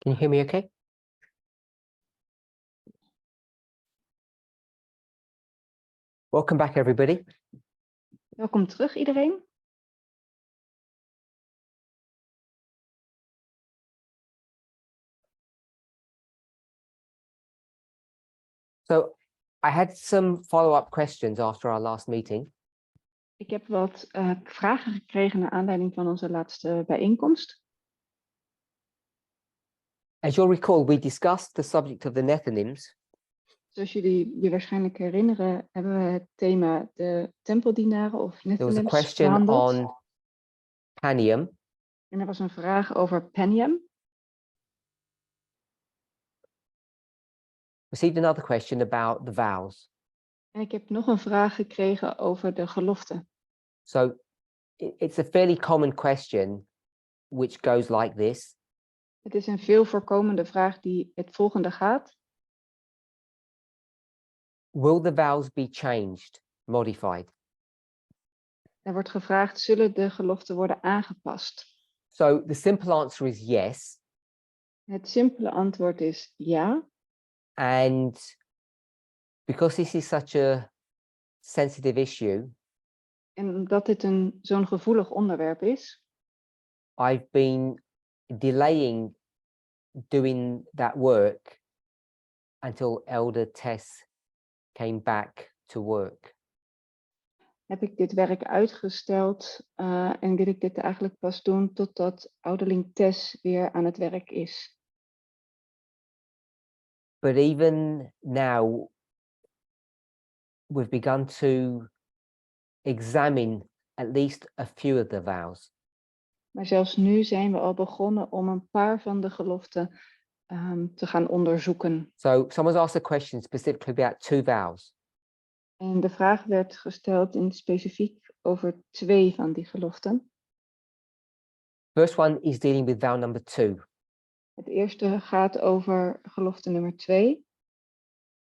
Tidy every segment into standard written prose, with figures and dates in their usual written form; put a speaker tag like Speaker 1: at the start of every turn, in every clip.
Speaker 1: Can you hear me okay? Welcome back, everybody.
Speaker 2: Welkom terug, iedereen.
Speaker 1: So I had some follow-up questions after our last meeting.
Speaker 2: Ik heb wat vragen gekregen naar aanleiding van onze laatste bijeenkomst.
Speaker 1: As you'll recall, we discussed the subject of the Nethinims.
Speaker 2: Zoals jullie je waarschijnlijk herinneren, hebben we het thema de tempeldienaren of
Speaker 1: There was a
Speaker 2: Nethinims
Speaker 1: question
Speaker 2: behandeld.
Speaker 1: on Panium.
Speaker 2: En er was een vraag over Panium.
Speaker 1: Received another question about the vows.
Speaker 2: En ik heb nog een vraag gekregen over de gelofte.
Speaker 1: So it's a fairly common question, which goes like this.
Speaker 2: Het is een veel voorkomende vraag die het volgende gaat.
Speaker 1: Will the vows be changed, modified?
Speaker 2: Er wordt gevraagd, zullen de geloften worden aangepast?
Speaker 1: So the simple answer is yes.
Speaker 2: Het simpele antwoord is ja.
Speaker 1: And because this is such a sensitive issue,
Speaker 2: En omdat dit zo'n gevoelig onderwerp is,
Speaker 1: I've been delaying doing that work until 𝗂𝗲𝗴𝗃𝗃𝗃𝗃 came back to work.
Speaker 2: heb ik dit werk uitgesteld en wil ik dit eigenlijk pas doen totdat ouderling 𝗃𝗃𝗃𝗃 weer aan het werk is.
Speaker 1: But even now, we've begun to examine at least a few of the vows.
Speaker 2: Maar zelfs nu zijn we al begonnen om een paar van de geloften te gaan onderzoeken.
Speaker 1: So someone's asked a question specifically about 2 vows.
Speaker 2: En de vraag werd gesteld in specifiek over 2 van die geloften.
Speaker 1: First one is dealing with vow number 2.
Speaker 2: Het eerste gaat over gelofte nummer 2.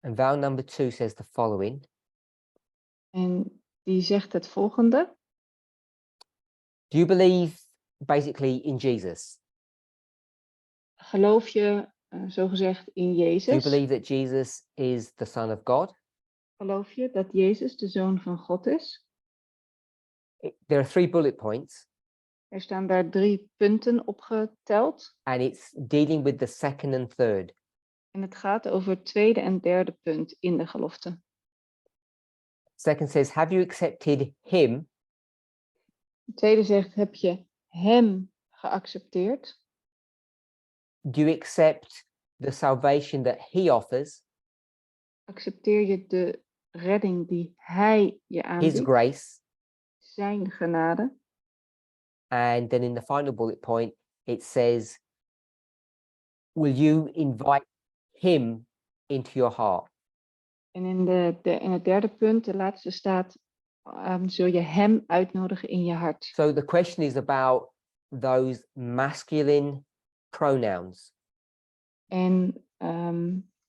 Speaker 1: And vow number 2 says the following.
Speaker 2: En die zegt het volgende.
Speaker 1: Do you believe basically in Jesus?
Speaker 2: Geloof je zogezegd in
Speaker 1: Do you
Speaker 2: Jezus?
Speaker 1: believe that Jesus is the Son of God?
Speaker 2: Geloof je dat Jezus de Zoon van God is?
Speaker 1: There are 3 bullet points.
Speaker 2: Er staan daar 3 punten opgeteld.
Speaker 1: And it's dealing with the second and third.
Speaker 2: En het gaat over het tweede en derde punt in de gelofte.
Speaker 1: Second says, have you accepted him
Speaker 2: Het tweede zegt, heb je hem geaccepteerd?
Speaker 1: do you accept the salvation that he offers,
Speaker 2: Accepteer je de redding die hij je
Speaker 1: his
Speaker 2: aanbiedt?
Speaker 1: grace?
Speaker 2: Zijn genade.
Speaker 1: And then in the final bullet point, it says, will you invite him into your heart?
Speaker 2: En in het derde punt, de laatste staat, zul je hem uitnodigen in je hart.
Speaker 1: So the question is about those masculine pronouns.
Speaker 2: En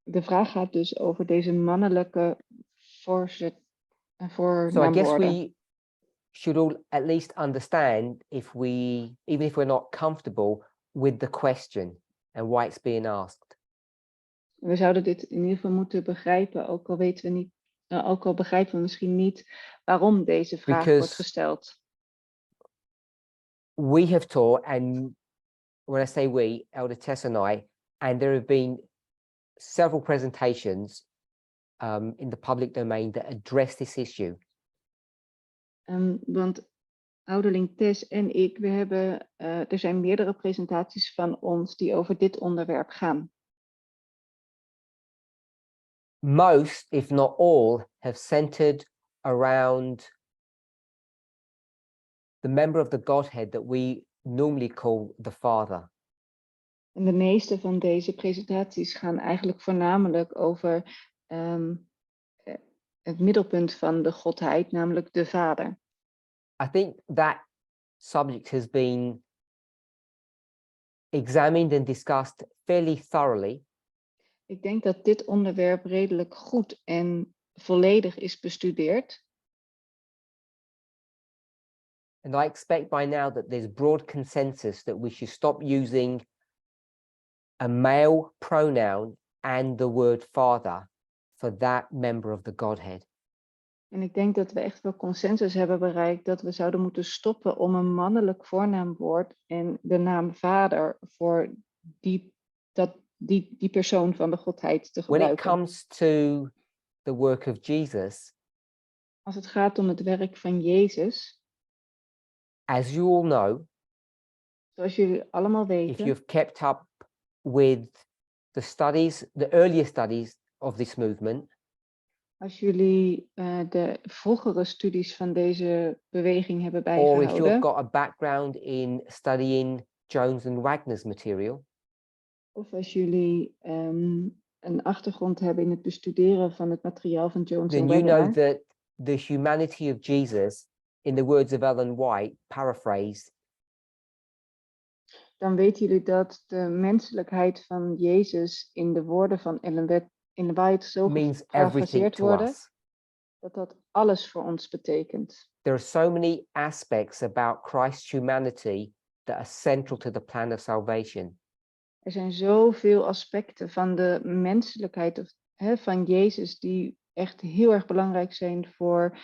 Speaker 2: de vraag gaat dus over deze mannelijke
Speaker 1: So I guess
Speaker 2: voornaamwoorden.
Speaker 1: we should all at least understand even if we're not comfortable with the question and why it's being asked.
Speaker 2: We zouden dit in ieder geval moeten begrijpen, ook al begrijpen we misschien niet waarom deze vraag wordt gesteld.
Speaker 1: We have taught, and when I say we, 𝗂𝗲𝗃𝗃𝗃𝗃 and I, and there have been several presentations in the public domain that address this issue.
Speaker 2: Want ouderling 𝗃𝗃 en ik, er zijn meerdere presentaties van ons die over dit onderwerp gaan.
Speaker 1: Most, if not all, have centered around the member of the Godhead that we normally call the Father.
Speaker 2: En de meeste van deze presentaties gaan eigenlijk voornamelijk over het middelpunt van de Godheid, namelijk de Vader.
Speaker 1: I think that subject has been examined and discussed fairly thoroughly.
Speaker 2: Ik denk dat dit onderwerp redelijk goed en volledig is bestudeerd.
Speaker 1: And I expect by now that there's broad consensus that we should stop using a male pronoun and the word father for that member of the Godhead.
Speaker 2: En ik denk dat we echt wel consensus hebben bereikt dat we zouden moeten stoppen om een mannelijk voornaamwoord en de naam vader voor die persoon van de Godheid te
Speaker 1: When it
Speaker 2: gebruiken.
Speaker 1: comes to the work of Jesus,
Speaker 2: Als het gaat om het werk van Jezus,
Speaker 1: as you all know,
Speaker 2: zoals jullie allemaal
Speaker 1: if
Speaker 2: weten,
Speaker 1: you've kept up with the studies, the earlier studies of this movement,
Speaker 2: als jullie de vroegere studies van deze beweging hebben
Speaker 1: or if you've
Speaker 2: bijgehouden,
Speaker 1: got a background in studying Jones and Wagner's material,
Speaker 2: of als jullie een achtergrond hebben in het bestuderen van het materiaal van Jones en
Speaker 1: then you know
Speaker 2: Wagner,
Speaker 1: that the humanity of Jesus, in the words of Ellen White, paraphrased,
Speaker 2: dan weten jullie dat de menselijkheid van Jezus in de woorden van Ellen White zo
Speaker 1: means everything
Speaker 2: geparafraseerd
Speaker 1: to
Speaker 2: worden,
Speaker 1: us.
Speaker 2: dat dat alles voor ons betekent.
Speaker 1: There are so many aspects about Christ's humanity that are central to the plan of salvation.
Speaker 2: Er zijn zoveel aspecten van de menselijkheid van Jezus die echt heel erg belangrijk zijn voor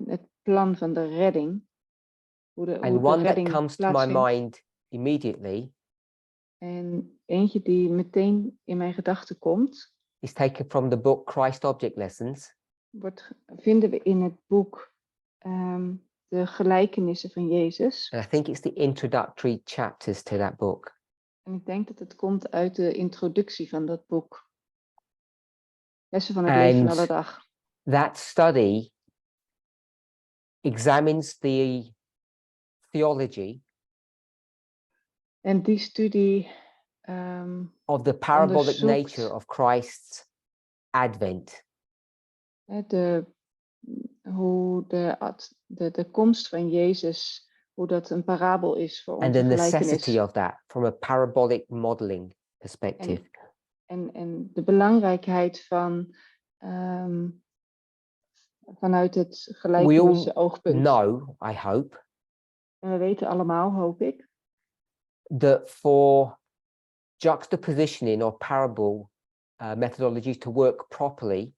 Speaker 2: het plan van de redding. Hoe de
Speaker 1: And one that
Speaker 2: redding
Speaker 1: comes to my
Speaker 2: plaatsvindt.
Speaker 1: mind immediately
Speaker 2: En eentje die meteen in mijn gedachten komt,
Speaker 1: is taken from the book Christ Object Lessons.
Speaker 2: vinden we in het boek de gelijkenissen van Jezus.
Speaker 1: And I think it's the introductory chapters to that book.
Speaker 2: En ik denk dat het komt uit de introductie van dat boek. Lessen van het leven van alle dag.
Speaker 1: That study examines the theology
Speaker 2: En die studie
Speaker 1: of the parabolic
Speaker 2: onderzoekt
Speaker 1: nature of Christ's advent.
Speaker 2: Hoe de komst van Jezus, hoe dat een parabel is voor
Speaker 1: And
Speaker 2: onze
Speaker 1: the
Speaker 2: gelijkenis.
Speaker 1: necessity of that from a parabolic modeling perspective.
Speaker 2: En de belangrijkheid van vanuit het
Speaker 1: We
Speaker 2: gelijkenis
Speaker 1: all
Speaker 2: oogpunt.
Speaker 1: know, I hope,
Speaker 2: En we weten allemaal, hoop ik,
Speaker 1: that for juxtapositioning or parable methodologies to work properly,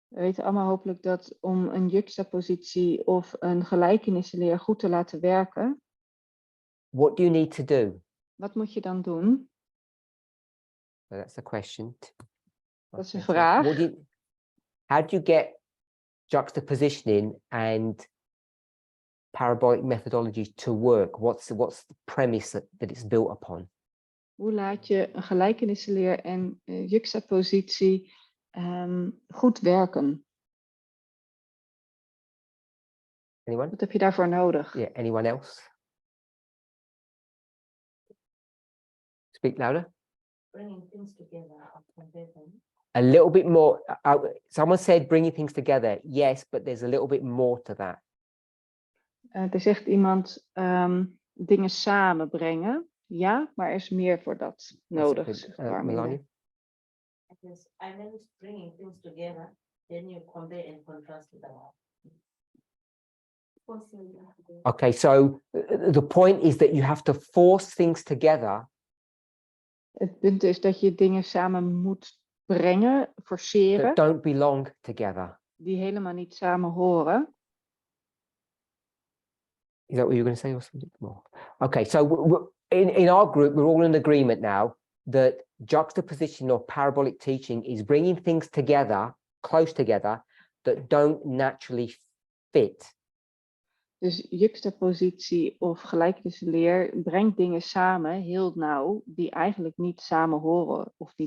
Speaker 2: we weten allemaal hopelijk dat om een juxtapositie of een gelijkenissenleer goed te laten werken,
Speaker 1: what do you need to do?
Speaker 2: wat moet je dan doen?
Speaker 1: So that's the question.
Speaker 2: Dat is een vraag.
Speaker 1: How do you get juxtapositioning and parabolic methodologies to work? What's the premise that it's built upon?
Speaker 2: Hoe laat je een gelijkenissenleer en juxtapositie goed werken?
Speaker 1: Anyone?
Speaker 2: Wat heb je daarvoor nodig?
Speaker 1: Yeah, anyone else? Speak louder.
Speaker 3: Bringing things together and compare them.
Speaker 1: A little bit more. Someone said bringing things together. Yes, but there's a little bit more to that.
Speaker 2: Er zegt iemand dingen samenbrengen. Ja, maar er is meer voor dat nodig. Zegt Parminder.
Speaker 1: Melanie?
Speaker 3: Because I meant bringing things together, then you compare and contrast with them.
Speaker 1: Okay, so the point is that you have to force things together.
Speaker 2: Het punt is dat je dingen samen moet brengen, forceren,
Speaker 1: That don't belong together.
Speaker 2: die helemaal niet samen horen.
Speaker 1: Is that what you're going to say or something more? Okay, so in our group, we're all in agreement now that juxtaposition or parabolic teaching is bringing things together, close together, that don't naturally fit.
Speaker 2: Dus juxtapositie of gelijkenissenleer brengt dingen samen, heel nauw, die eigenlijk niet samen horen of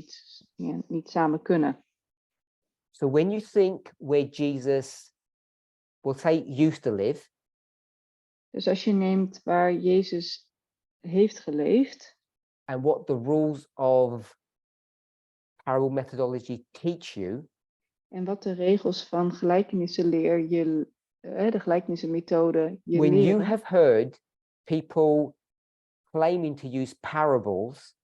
Speaker 2: niet samen kunnen.
Speaker 1: So when you think where Jesus, we'll say, used to live,
Speaker 2: Dus als je neemt waar Jezus heeft geleefd
Speaker 1: and what the rules of parable methodology teach you,
Speaker 2: en wat de regels van gelijkenissenleer je, de gelijkenissenmethode je
Speaker 1: when you
Speaker 2: leren,
Speaker 1: have heard people claiming to use parables,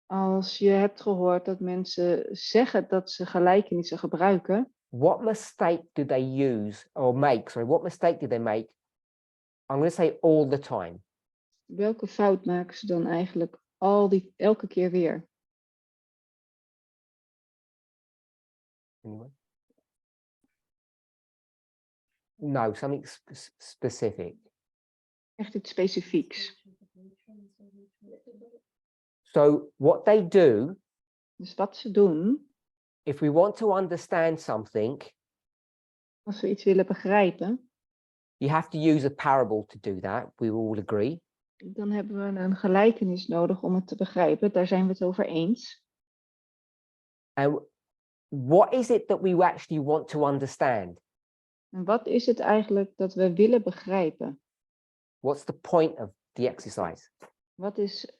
Speaker 2: als je hebt gehoord dat mensen zeggen dat ze gelijkenissen gebruiken,
Speaker 1: what mistake do they use or make? Sorry, what mistake do they make? I'm going to say all the time.
Speaker 2: welke fout maken ze dan eigenlijk elke keer weer.
Speaker 1: Anyone? No, something specific.
Speaker 2: Echt iets specifieks.
Speaker 1: So what they do,
Speaker 2: Dus wat ze doen,
Speaker 1: if we want to understand something,
Speaker 2: als we iets willen begrijpen,
Speaker 1: you have to use a parable to do that. We all agree.
Speaker 2: dan hebben we een gelijkenis nodig om het te begrijpen. Daar zijn we het over eens.
Speaker 1: And what is it that we actually want to understand?
Speaker 2: En wat is het eigenlijk dat we willen begrijpen?
Speaker 1: What's the point of the exercise?
Speaker 2: Wat is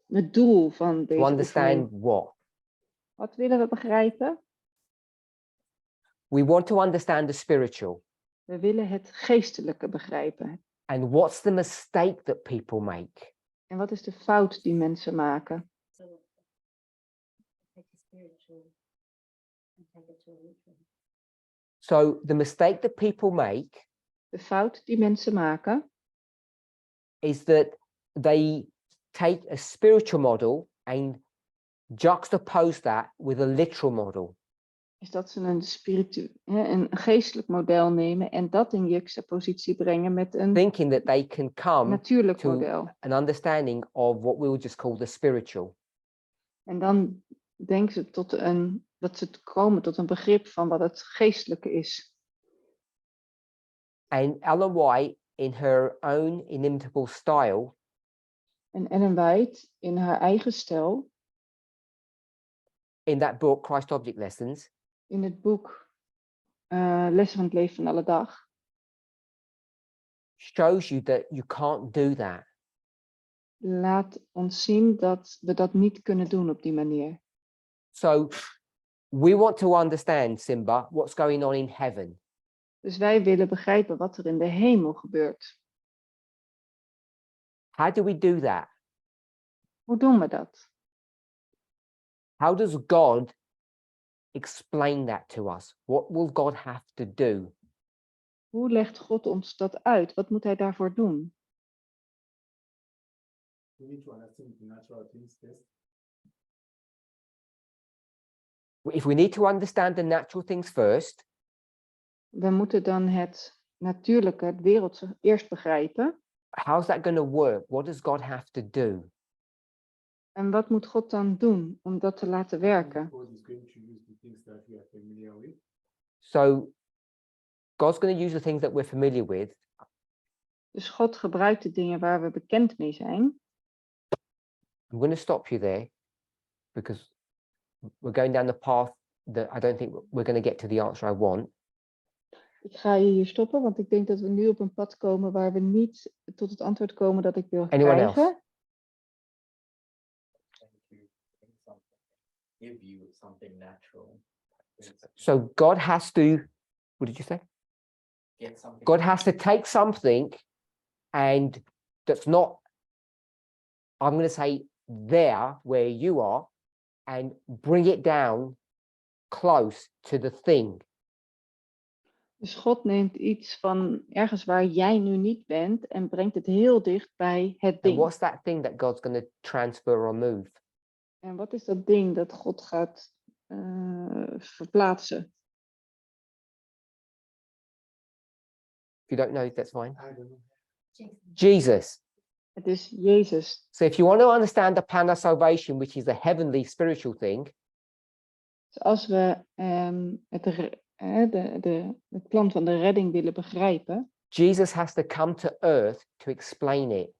Speaker 2: het doel van
Speaker 1: To
Speaker 2: deze
Speaker 1: understand
Speaker 2: oefening?
Speaker 1: what?
Speaker 2: Wat willen we begrijpen?
Speaker 1: We want to understand the spiritual.
Speaker 2: We willen het geestelijke begrijpen.
Speaker 1: And what's the mistake that people make?
Speaker 2: En wat is de fout die mensen maken?
Speaker 3: So, take it spiritual and take it to ritual.
Speaker 1: So the mistake that people make
Speaker 2: De fout die mensen maken,
Speaker 1: is that they take a spiritual model and juxtapose that with a literal model.
Speaker 2: is dat ze een geestelijk model nemen en dat in juxtapositie brengen met een
Speaker 1: Thinking that they can come
Speaker 2: natuurlijk
Speaker 1: to
Speaker 2: model.
Speaker 1: an understanding of what we'll just call the spiritual.
Speaker 2: En dan denken ze dat ze komen tot een begrip van wat het geestelijke is.
Speaker 1: And Ellen White, in her own inimitable style,
Speaker 2: En Ellen White in haar eigen stijl,
Speaker 1: in that book, Christ Object Lessons,
Speaker 2: in het boek Lessen van het leven van alle dag,
Speaker 1: shows you that you can't do that.
Speaker 2: laat ons zien dat we dat niet kunnen doen op die manier.
Speaker 1: So we want to understand, Simba, what's going on in heaven.
Speaker 2: Dus wij willen begrijpen wat er in de hemel gebeurt.
Speaker 1: How do we do that?
Speaker 2: Hoe doen we dat?
Speaker 1: How does God explain that to us? What will God have to do?
Speaker 2: Hoe legt God ons dat uit? Wat moet hij daarvoor doen?
Speaker 4: We need to understand the natural things first.
Speaker 1: If we need to understand the natural things first,
Speaker 2: We moeten dan het natuurlijke, het wereldse eerst begrijpen.
Speaker 1: how's that going to work? What does God have to do?
Speaker 2: En wat moet God dan doen om dat te laten werken?
Speaker 4: God is going to use the things that we are familiar with.
Speaker 1: So God's going to use the things that we're familiar with.
Speaker 2: Dus God gebruikt de dingen waar we bekend mee zijn.
Speaker 1: I'm going to stop you there because we're going down the path that I don't think we're going to get to the answer I want.
Speaker 2: Ik ga je hier stoppen, want ik denk dat we nu op een pad komen waar we niet tot het antwoord komen dat ik wil
Speaker 1: Anyone
Speaker 2: krijgen.
Speaker 1: else?
Speaker 5: Give you something natural.
Speaker 1: So God has to, what did you say?
Speaker 5: Get something.
Speaker 1: God has to take something and that's not, I'm going to say there where you are and bring it down close to the thing.
Speaker 2: Dus God neemt iets van ergens waar jij nu niet bent en brengt het heel dicht bij het
Speaker 1: And
Speaker 2: ding.
Speaker 1: what's that thing that God's going to transfer or move?
Speaker 2: En wat is dat ding dat God gaat verplaatsen?
Speaker 1: If you don't know, that's fine.
Speaker 4: I don't know.
Speaker 1: Jesus.
Speaker 2: Het is Jezus.
Speaker 1: So if you want to understand the plan of salvation, which is a heavenly spiritual thing,
Speaker 2: Dus als we het plan van de redding willen begrijpen,
Speaker 1: Jesus has to come to earth to explain it.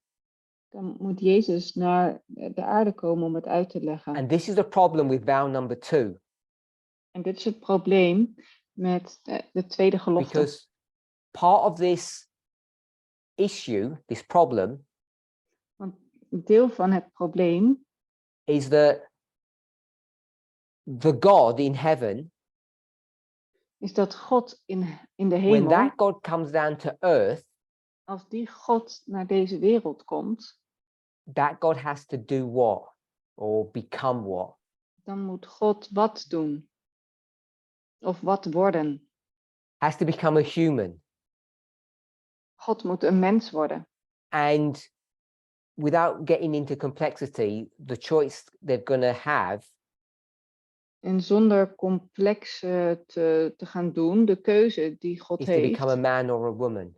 Speaker 2: dan moet Jezus naar de aarde komen om het uit te leggen.
Speaker 1: And this is the problem with vow number 2.
Speaker 2: En dit is het probleem met de tweede gelofte.
Speaker 1: Because part of this issue, this problem,
Speaker 2: Want een deel van het probleem
Speaker 1: is that the God in heaven,
Speaker 2: is dat God in de
Speaker 1: when
Speaker 2: hemel,
Speaker 1: that God comes down to earth,
Speaker 2: als die God naar deze wereld komt,
Speaker 1: that God has to do what? Or become what?
Speaker 2: dan moet God wat doen? Of wat worden?
Speaker 1: Has to become a human.
Speaker 2: God moet een mens worden.
Speaker 1: And without getting into complexity, the choice they're going to have
Speaker 2: En zonder complex te gaan doen, de keuze die God
Speaker 1: is to become a
Speaker 2: heeft,
Speaker 1: man or a woman.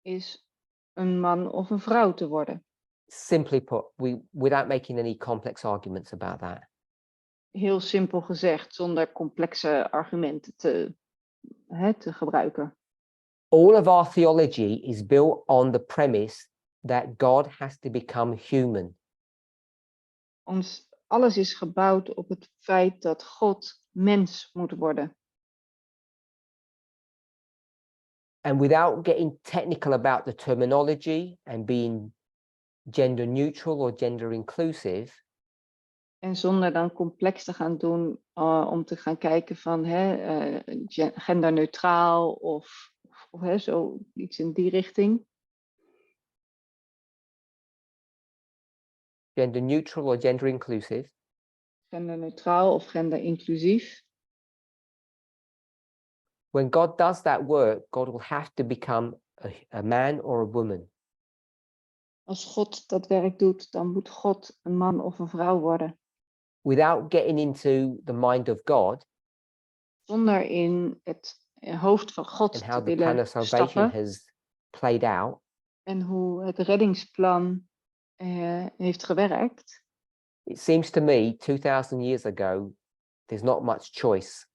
Speaker 2: is een man of een vrouw te worden.
Speaker 1: Simply put, without making any complex arguments about that.
Speaker 2: Heel simpel gezegd, zonder complexe argumenten te gebruiken.
Speaker 1: All of our theology is built on the premise that God has to become human.
Speaker 2: Alles is gebouwd op het feit dat God mens moet worden.
Speaker 1: And without getting technical about the terminology and being gender neutral or gender inclusive,
Speaker 2: En zonder dan complex te gaan doen om te gaan kijken van genderneutraal of zo iets in die richting.
Speaker 1: gender neutral or gender inclusive,
Speaker 2: Genderneutraal of genderinclusief.
Speaker 1: when God does that work, God will have to become a man or a woman.
Speaker 2: Als God dat werk doet, dan moet God een man of een vrouw worden.
Speaker 1: Without getting into the mind of God
Speaker 2: Zonder in het hoofd van God
Speaker 1: and
Speaker 2: te
Speaker 1: how the plan
Speaker 2: willen
Speaker 1: of salvation
Speaker 2: stappen.
Speaker 1: has played out,
Speaker 2: En hoe het reddingsplan heeft gewerkt.
Speaker 1: it seems to me 2000 years ago, there's not much choice.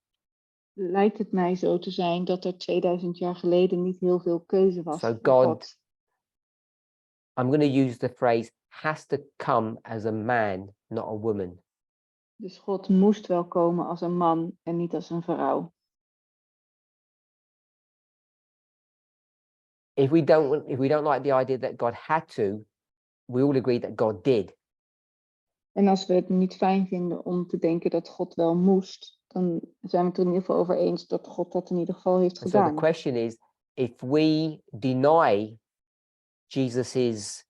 Speaker 2: Lijkt het mij zo te zijn dat er 2000 jaar geleden niet heel veel keuze was.
Speaker 1: So
Speaker 2: voor
Speaker 1: God, I'm going to use the phrase, has to come as a man, not a woman.
Speaker 2: Dus God moest wel komen als een man en niet als een vrouw.
Speaker 1: If we don't like the idea that God had to, we all agree that God did.
Speaker 2: En als we het niet fijn vinden om te denken dat God wel moest, dan zijn we het er in ieder geval over eens dat God dat in ieder geval heeft
Speaker 1: And so
Speaker 2: gedaan.
Speaker 1: the question is, if we deny Jesus's,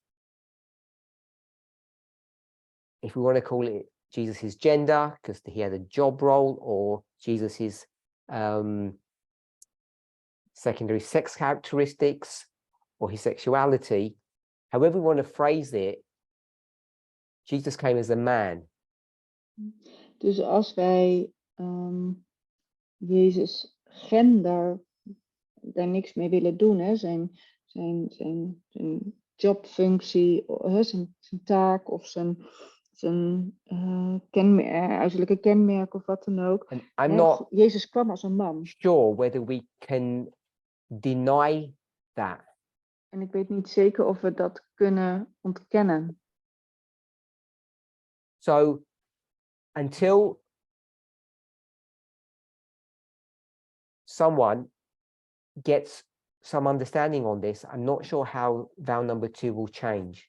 Speaker 1: if we want to call it Jesus's gender, because he had a job role, or Jesus's secondary sex characteristics, or his sexuality, however we want to phrase it, Jesus came as a man.
Speaker 2: Dus als wij Jezus gender daar niks mee willen doen, zijn jobfunctie, zijn taak of zijn uiterlijke kenmerk of wat dan ook.
Speaker 1: And I'm not
Speaker 2: Jezus kwam als een man.
Speaker 1: sure whether we can deny that.
Speaker 2: En ik weet niet zeker of we dat kunnen ontkennen.
Speaker 1: So until someone gets some understanding on this, I'm not sure how vow number 2 will change.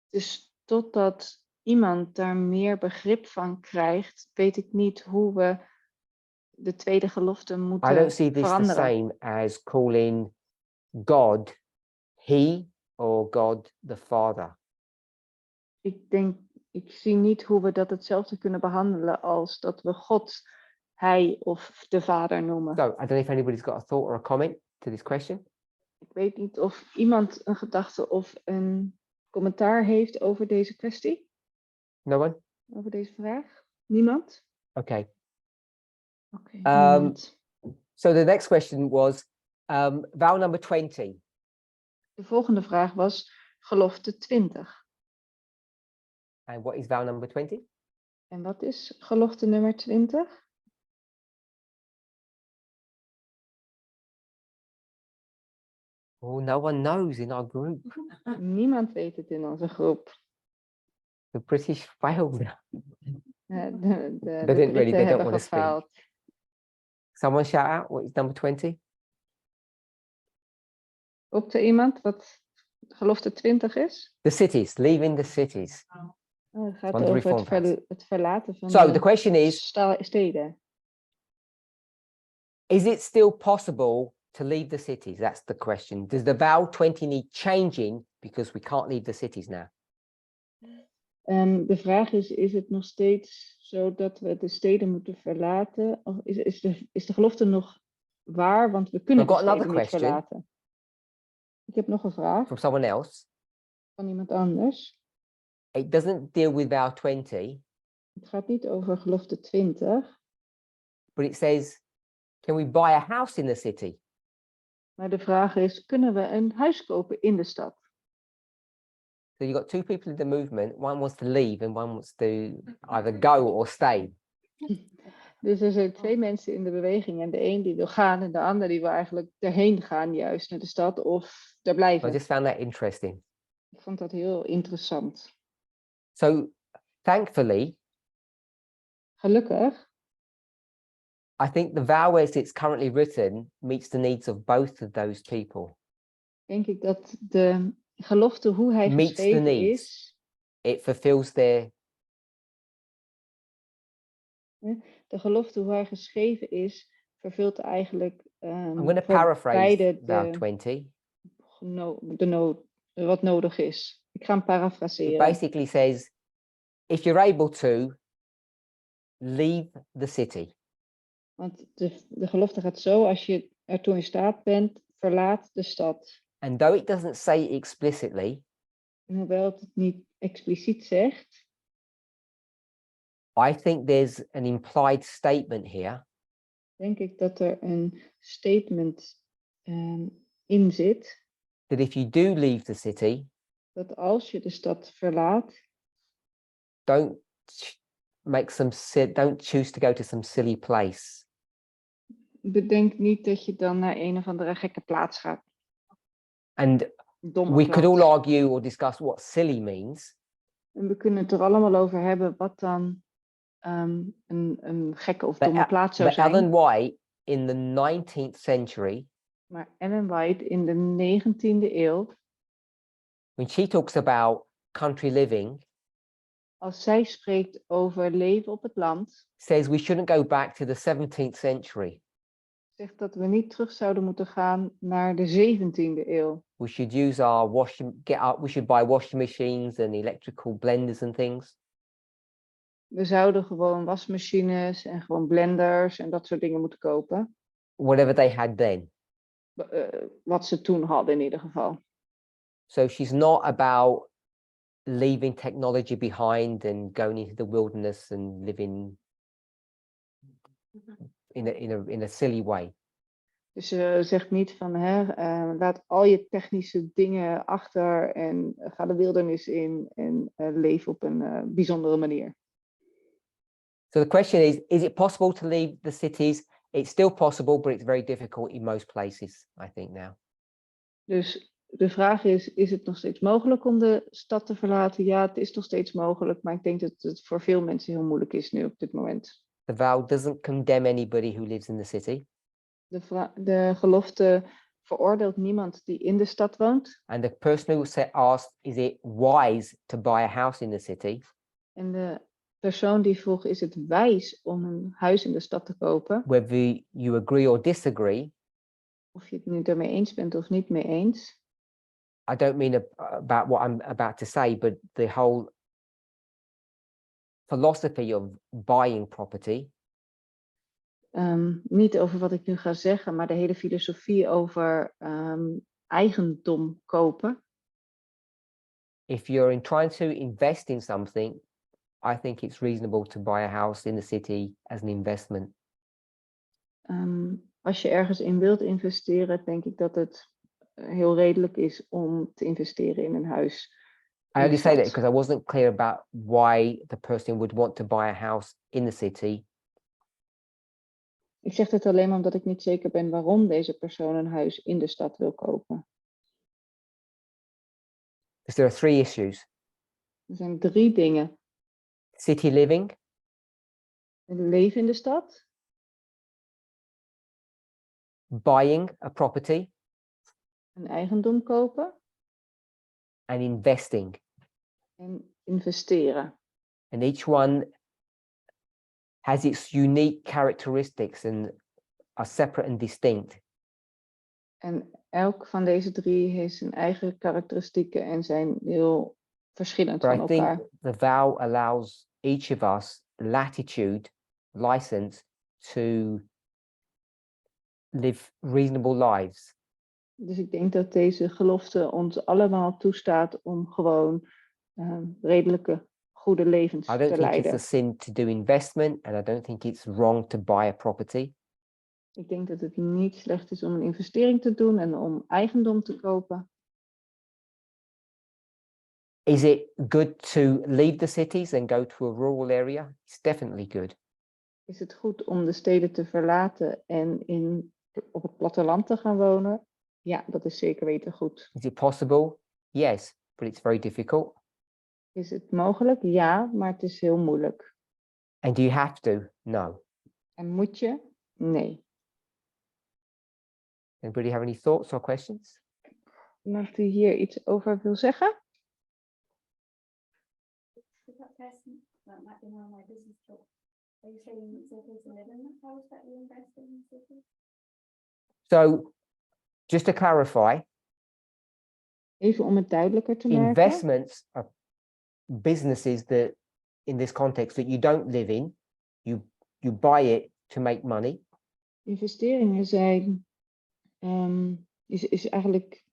Speaker 2: Dus totdat iemand daar meer begrip van krijgt, weet ik niet hoe we de tweede gelofte
Speaker 1: I
Speaker 2: moeten
Speaker 1: don't see this the
Speaker 2: veranderen.
Speaker 1: same as calling God he or God the Father.
Speaker 2: Ik zie niet hoe we dat hetzelfde kunnen behandelen als dat we God hij of de Vader noemen.
Speaker 1: So I don't know if anybody's got a thought or a comment to this question.
Speaker 2: Ik weet niet of iemand een gedachte of een commentaar heeft over deze kwestie,
Speaker 1: No one?
Speaker 2: over deze vraag. Niemand?
Speaker 1: Okay.
Speaker 2: Oké, niemand.
Speaker 1: So the next question was vow number 20.
Speaker 2: De volgende vraag was gelofte 20.
Speaker 1: And what is vow number 20?
Speaker 2: En wat is gelofte nummer 20?
Speaker 1: Oh, no one knows in our group.
Speaker 2: Niemand weet het in onze groep.
Speaker 1: The British failed.
Speaker 2: De
Speaker 1: They didn't really,
Speaker 2: Britten
Speaker 1: they don't
Speaker 2: hebben
Speaker 1: want to speak.
Speaker 2: gefaald.
Speaker 1: Someone shout out, what is number 20?
Speaker 2: Roept er iemand wat gelofte 20 is?
Speaker 1: The cities, leaving the cities.
Speaker 2: Oh, het gaat
Speaker 1: Van de
Speaker 2: over
Speaker 1: Reformed
Speaker 2: het verlaten van
Speaker 1: So the
Speaker 2: de
Speaker 1: question is,
Speaker 2: steden.
Speaker 1: is it still possible to leave the cities? That's the question. Does the vow 20 need changing because we can't leave the cities now?
Speaker 2: De vraag is het nog steeds zo dat we de steden moeten verlaten? Of is de gelofte nog waar? Want we kunnen
Speaker 1: I've
Speaker 2: de
Speaker 1: got another
Speaker 2: steden niet
Speaker 1: question.
Speaker 2: verlaten. Ik heb nog een vraag
Speaker 1: From someone else.
Speaker 2: van iemand anders.
Speaker 1: It doesn't deal with vow 20,
Speaker 2: Het gaat niet over gelofte 20,
Speaker 1: but it says, can we buy a house in the city?
Speaker 2: maar de vraag is, kunnen we een huis kopen in de stad?
Speaker 1: So you've got two people in the movement. One wants to leave and one wants to either go or stay.
Speaker 2: Dus er zijn twee mensen in de beweging en de een die wil gaan en de ander die wil eigenlijk erheen gaan, juist naar de stad of daar
Speaker 1: I
Speaker 2: blijven.
Speaker 1: just found that interesting.
Speaker 2: Ik vond dat heel interessant.
Speaker 1: So thankfully,
Speaker 2: Gelukkig
Speaker 1: I think the vow as it's currently written meets the needs of both of those people.
Speaker 2: denk ik dat de gelofte hoe hij
Speaker 1: Meets the
Speaker 2: geschreven
Speaker 1: needs.
Speaker 2: is,
Speaker 1: It fulfills their,
Speaker 2: de gelofte hoe hij geschreven is, vervult eigenlijk
Speaker 1: I'm going to
Speaker 2: voor
Speaker 1: paraphrase
Speaker 2: beide
Speaker 1: vow 20.
Speaker 2: wat nodig is. Ik ga hem
Speaker 1: It
Speaker 2: parafraseren.
Speaker 1: basically says, if you're able to, leave the city.
Speaker 2: Want de gelofte gaat zo, als je ertoe in staat bent, verlaat de stad.
Speaker 1: And though it doesn't say explicitly,
Speaker 2: En hoewel het niet expliciet zegt,
Speaker 1: I think there's an implied statement here
Speaker 2: denk ik dat er een statement in zit,
Speaker 1: that if you do leave the city,
Speaker 2: dat als je de stad verlaat,
Speaker 1: don't don't choose to go to some silly place.
Speaker 2: bedenk niet dat je dan naar een of andere gekke plaats gaat.
Speaker 1: And
Speaker 2: Domme
Speaker 1: we could all
Speaker 2: plaats.
Speaker 1: argue or discuss what silly means,
Speaker 2: En we kunnen het er allemaal over hebben wat dan een gekke of domme plaats zou
Speaker 1: but Ellen
Speaker 2: zijn.
Speaker 1: White in the 19th century,
Speaker 2: Maar Ellen White in de 19e eeuw,
Speaker 1: when she talks about country living,
Speaker 2: als zij spreekt over leven op het land,
Speaker 1: says we shouldn't go back to the 17th century.
Speaker 2: zegt dat we niet terug zouden moeten gaan naar de 17e eeuw.
Speaker 1: We should use our we should buy washing machines and electrical blenders and things.
Speaker 2: We zouden gewoon wasmachines en gewoon blenders en dat soort dingen moeten kopen.
Speaker 1: Whatever they had then.
Speaker 2: Wat ze toen hadden in ieder geval.
Speaker 1: So she's not about leaving technology behind and going into the wilderness and living in a silly way.
Speaker 2: Dus ze zegt niet van laat al je technische dingen achter en ga de wildernis in en leef op een bijzondere manier.
Speaker 1: So the question is it possible to leave the cities? It's still possible, but it's very difficult in most places, I think now.
Speaker 2: Dus de vraag is het nog steeds mogelijk om de stad te verlaten? Ja, het is nog steeds mogelijk, maar ik denk dat het voor veel mensen heel moeilijk is nu op dit moment.
Speaker 1: The vow doesn't condemn anybody who lives in the city.
Speaker 2: De gelofte veroordeelt niemand die in de stad woont.
Speaker 1: And the person who asked, is it wise to buy a house in the city?
Speaker 2: En de persoon die vroeg, is het wijs om een huis in de stad te kopen?
Speaker 1: Whether you agree or disagree,
Speaker 2: Of je het nu daarmee eens bent of niet mee eens.
Speaker 1: I don't mean about what I'm about to say, but the whole philosophy of buying property
Speaker 2: Niet over wat ik nu ga zeggen, maar de hele filosofie over eigendom kopen.
Speaker 1: if you're trying to invest in something, I think it's reasonable to buy a house in the city as an investment.
Speaker 2: Als je ergens in wilt investeren, denk ik dat het heel redelijk is om te investeren in een huis.
Speaker 1: I only say that because I wasn't clear about why the person would want to buy a house in the city.
Speaker 2: Ik zeg dit alleen maar omdat ik niet zeker ben waarom deze persoon een huis in de stad wil kopen.
Speaker 1: Because there are 3 issues:
Speaker 2: Er zijn 3 dingen.
Speaker 1: city living,
Speaker 2: Het leven in de stad,
Speaker 1: buying a property,
Speaker 2: een eigendom kopen
Speaker 1: and investing.
Speaker 2: en investeren.
Speaker 1: And each one has its unique characteristics and are separate and distinct.
Speaker 2: En elk van deze 3 heeft zijn eigen karakteristieken en zijn heel verschillend
Speaker 1: But
Speaker 2: van
Speaker 1: I think
Speaker 2: elkaar.
Speaker 1: the vow allows each of us latitude, license to live reasonable lives.
Speaker 2: Dus ik denk dat deze gelofte ons allemaal toestaat om gewoon redelijke, goede levens
Speaker 1: I don't
Speaker 2: te
Speaker 1: think it's a
Speaker 2: leiden.
Speaker 1: sin to do investment, and I don't think it's wrong to buy a property.
Speaker 2: Ik denk dat het niet slecht is om een investering te doen en om eigendom te kopen.
Speaker 1: Is it good to leave the cities and go to a rural area? It's definitely good.
Speaker 2: Is het goed om de steden te verlaten en op het platteland te gaan wonen? Ja, dat is zeker weten goed.
Speaker 1: Is it possible? Yes, but it's very difficult.
Speaker 2: Is het mogelijk? Ja, maar het is heel moeilijk.
Speaker 1: And do you have to? No.
Speaker 2: En moet je? Nee.
Speaker 1: Anybody have any thoughts or questions?
Speaker 2: Iemand die hier iets over wil zeggen?
Speaker 6: That person that might be on my business talk. Are you saying it's okay to live in the house that you invest in the city?
Speaker 1: So, just to clarify,
Speaker 2: Even om het duidelijker te maken.
Speaker 1: investments are businesses that, in this context, that you don't live in. You buy it to make money.
Speaker 2: Investeringen zijn is eigenlijk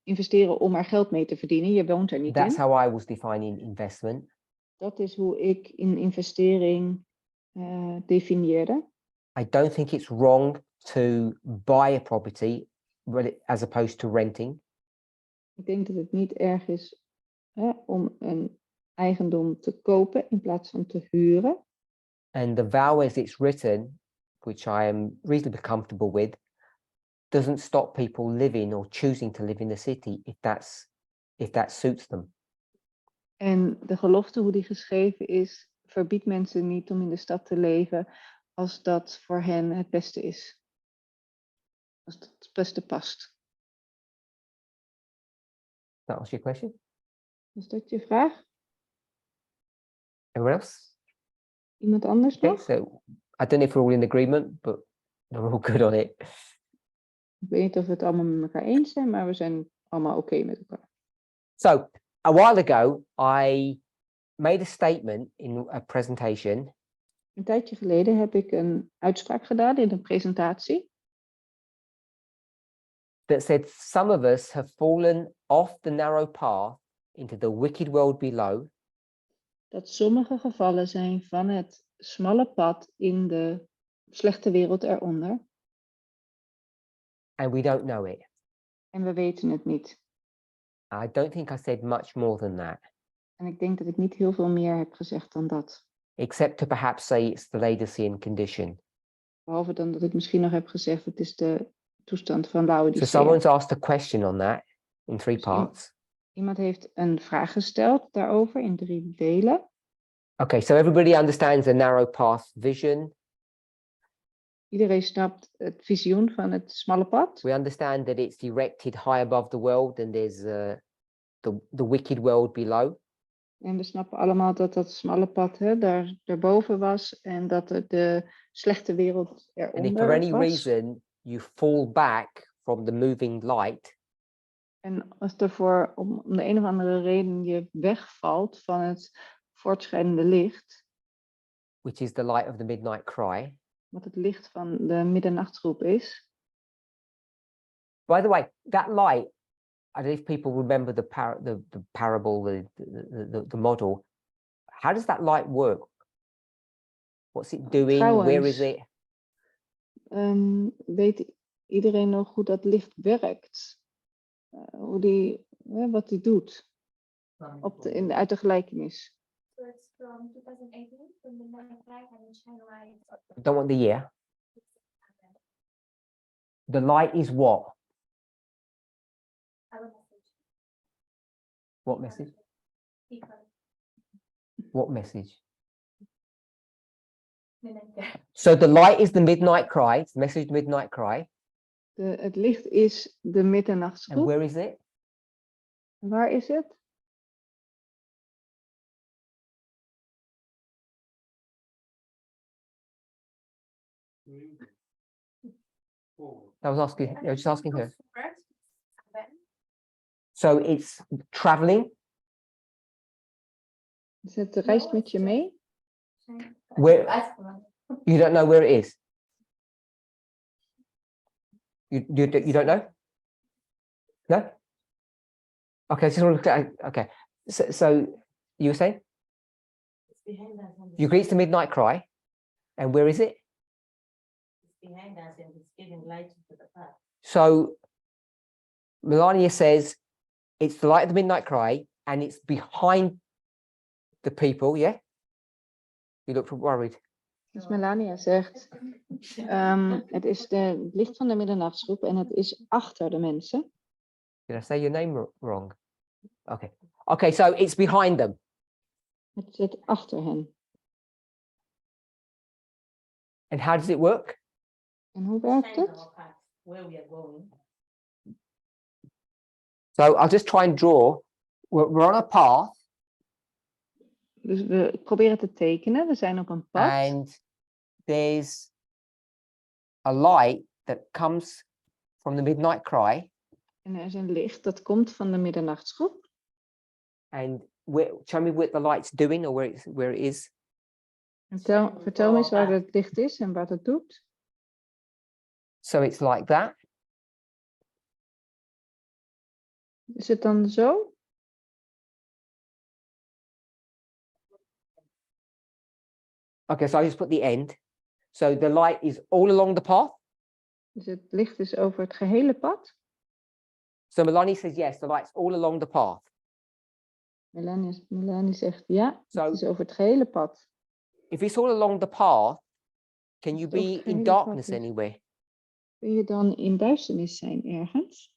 Speaker 2: investeren om er geld mee te verdienen. Je woont er niet
Speaker 1: That's
Speaker 2: in.
Speaker 1: how I was defining investment.
Speaker 2: Dat is hoe ik in investering definieerde.
Speaker 1: I don't think it's wrong to buy a property as opposed to renting.
Speaker 2: Ik denk dat het niet erg is om een eigendom te kopen in plaats van te huren.
Speaker 1: And the vow as it's written, which I am reasonably comfortable with, doesn't stop people living or choosing to live in the city if that suits them.
Speaker 2: En de gelofte, hoe die geschreven is, verbiedt mensen niet om in de stad te leven als dat voor hen het beste is. Als dat het beste past.
Speaker 1: That was your question?
Speaker 2: Is dat je vraag?
Speaker 1: Anyone else?
Speaker 2: Iemand anders
Speaker 1: Okay,
Speaker 2: nog?
Speaker 1: so I don't know if we're all in agreement, but we're all good on it.
Speaker 2: Ik weet niet of we het allemaal met elkaar eens zijn, maar we zijn allemaal oké met elkaar.
Speaker 1: So a while ago, I made a statement in a presentation
Speaker 2: Een tijdje geleden heb ik een uitspraak gedaan in een presentatie.
Speaker 1: that said some of us have fallen off the narrow path into the wicked world below,
Speaker 2: Dat sommige gevallen zijn van het smalle pad in de slechte wereld eronder.
Speaker 1: and we don't know it.
Speaker 2: En we weten het niet.
Speaker 1: I don't think I said much more than that,
Speaker 2: En ik denk dat ik niet heel veel meer heb gezegd dan dat.
Speaker 1: except to perhaps say it's the 𝗏𝗏𝐶 condition.
Speaker 2: Behalve dan dat ik misschien nog heb gezegd, het is de toestand van
Speaker 1: So
Speaker 2: Laodicea.
Speaker 1: someone's asked a question on that in 3 parts.
Speaker 2: Iemand heeft een vraag gesteld daarover in 3 delen.
Speaker 1: Okay, so everybody understands the narrow path vision.
Speaker 2: Iedereen snapt het visioen van het smalle pad.
Speaker 1: We understand that it's directed high above the world and there's the wicked world below.
Speaker 2: En we snappen allemaal dat dat smalle pad daarboven was en dat de slechte wereld
Speaker 1: And if for
Speaker 2: eronder
Speaker 1: any
Speaker 2: was.
Speaker 1: reason you fall back from the moving light,
Speaker 2: En als er om de een of andere reden je wegvalt van het voortschrijdende licht,
Speaker 1: which is the light of the midnight cry.
Speaker 2: wat het licht van de middernachtsgroep is.
Speaker 1: By the way, that light, I don't know if people remember the parable, the model. How does that light work? What's it doing? Where is it?
Speaker 2: Weet iedereen nog hoe dat licht werkt? Wat die doet uit de gelijkenis.
Speaker 6: So it's from 2018, from the night and shine light.
Speaker 1: I don't want the year. The light is what?
Speaker 6: Our message.
Speaker 1: What message?
Speaker 6: Because
Speaker 1: What message?
Speaker 6: midnight.
Speaker 1: So the light is the midnight cry. It's the message midnight cry.
Speaker 2: Het licht is de
Speaker 1: And
Speaker 2: middernachtsgroep.
Speaker 1: where is it?
Speaker 2: Waar is het?
Speaker 1: I was just asking her. So it's traveling.
Speaker 2: Dus het reist met je mee.
Speaker 1: Where you don't know where it is. You don't know? No? Okay, just want to okay. So you were saying?
Speaker 3: It's behind us. And
Speaker 1: You reach the midnight cry, and where is it?
Speaker 3: it's behind us and it's giving light to the path.
Speaker 1: So Melania says it's the light of the midnight cry, and it's behind the people, yeah? You look worried.
Speaker 2: Dus Melania zegt, het is het licht van de middernachtsgroep en het is achter de mensen.
Speaker 1: Did I say your name wrong? Okay. Okay, so it's behind them.
Speaker 2: Het zit achter hen.
Speaker 1: And how does it work?
Speaker 2: En hoe werkt
Speaker 3: Shines
Speaker 2: het?
Speaker 3: our path, where we are going.
Speaker 1: So I'll just try and draw. We're on a path,
Speaker 2: Dus we proberen te tekenen. We zijn op een pad.
Speaker 1: and there's a light that comes from the midnight cry.
Speaker 2: En er is een licht dat komt van de middernachtsgroep.
Speaker 1: And show me what the light's doing, or where it is.
Speaker 2: Vertel me eens waar het licht is en wat het doet.
Speaker 1: So it's like that.
Speaker 2: Is het dan zo?
Speaker 1: Okay, so I just put the end. So the light is all along the path.
Speaker 2: Dus het licht is over het gehele pad.
Speaker 1: So Melanie says yes, the light's all along the path.
Speaker 2: Melanie zegt ja,
Speaker 1: So
Speaker 2: het is over het gehele pad.
Speaker 1: if it's all along the path, can you
Speaker 2: Als het over
Speaker 1: be
Speaker 2: het
Speaker 1: in
Speaker 2: gehele
Speaker 1: darkness
Speaker 2: pad is.
Speaker 1: anywhere?
Speaker 2: Kun je dan in duisternis zijn ergens?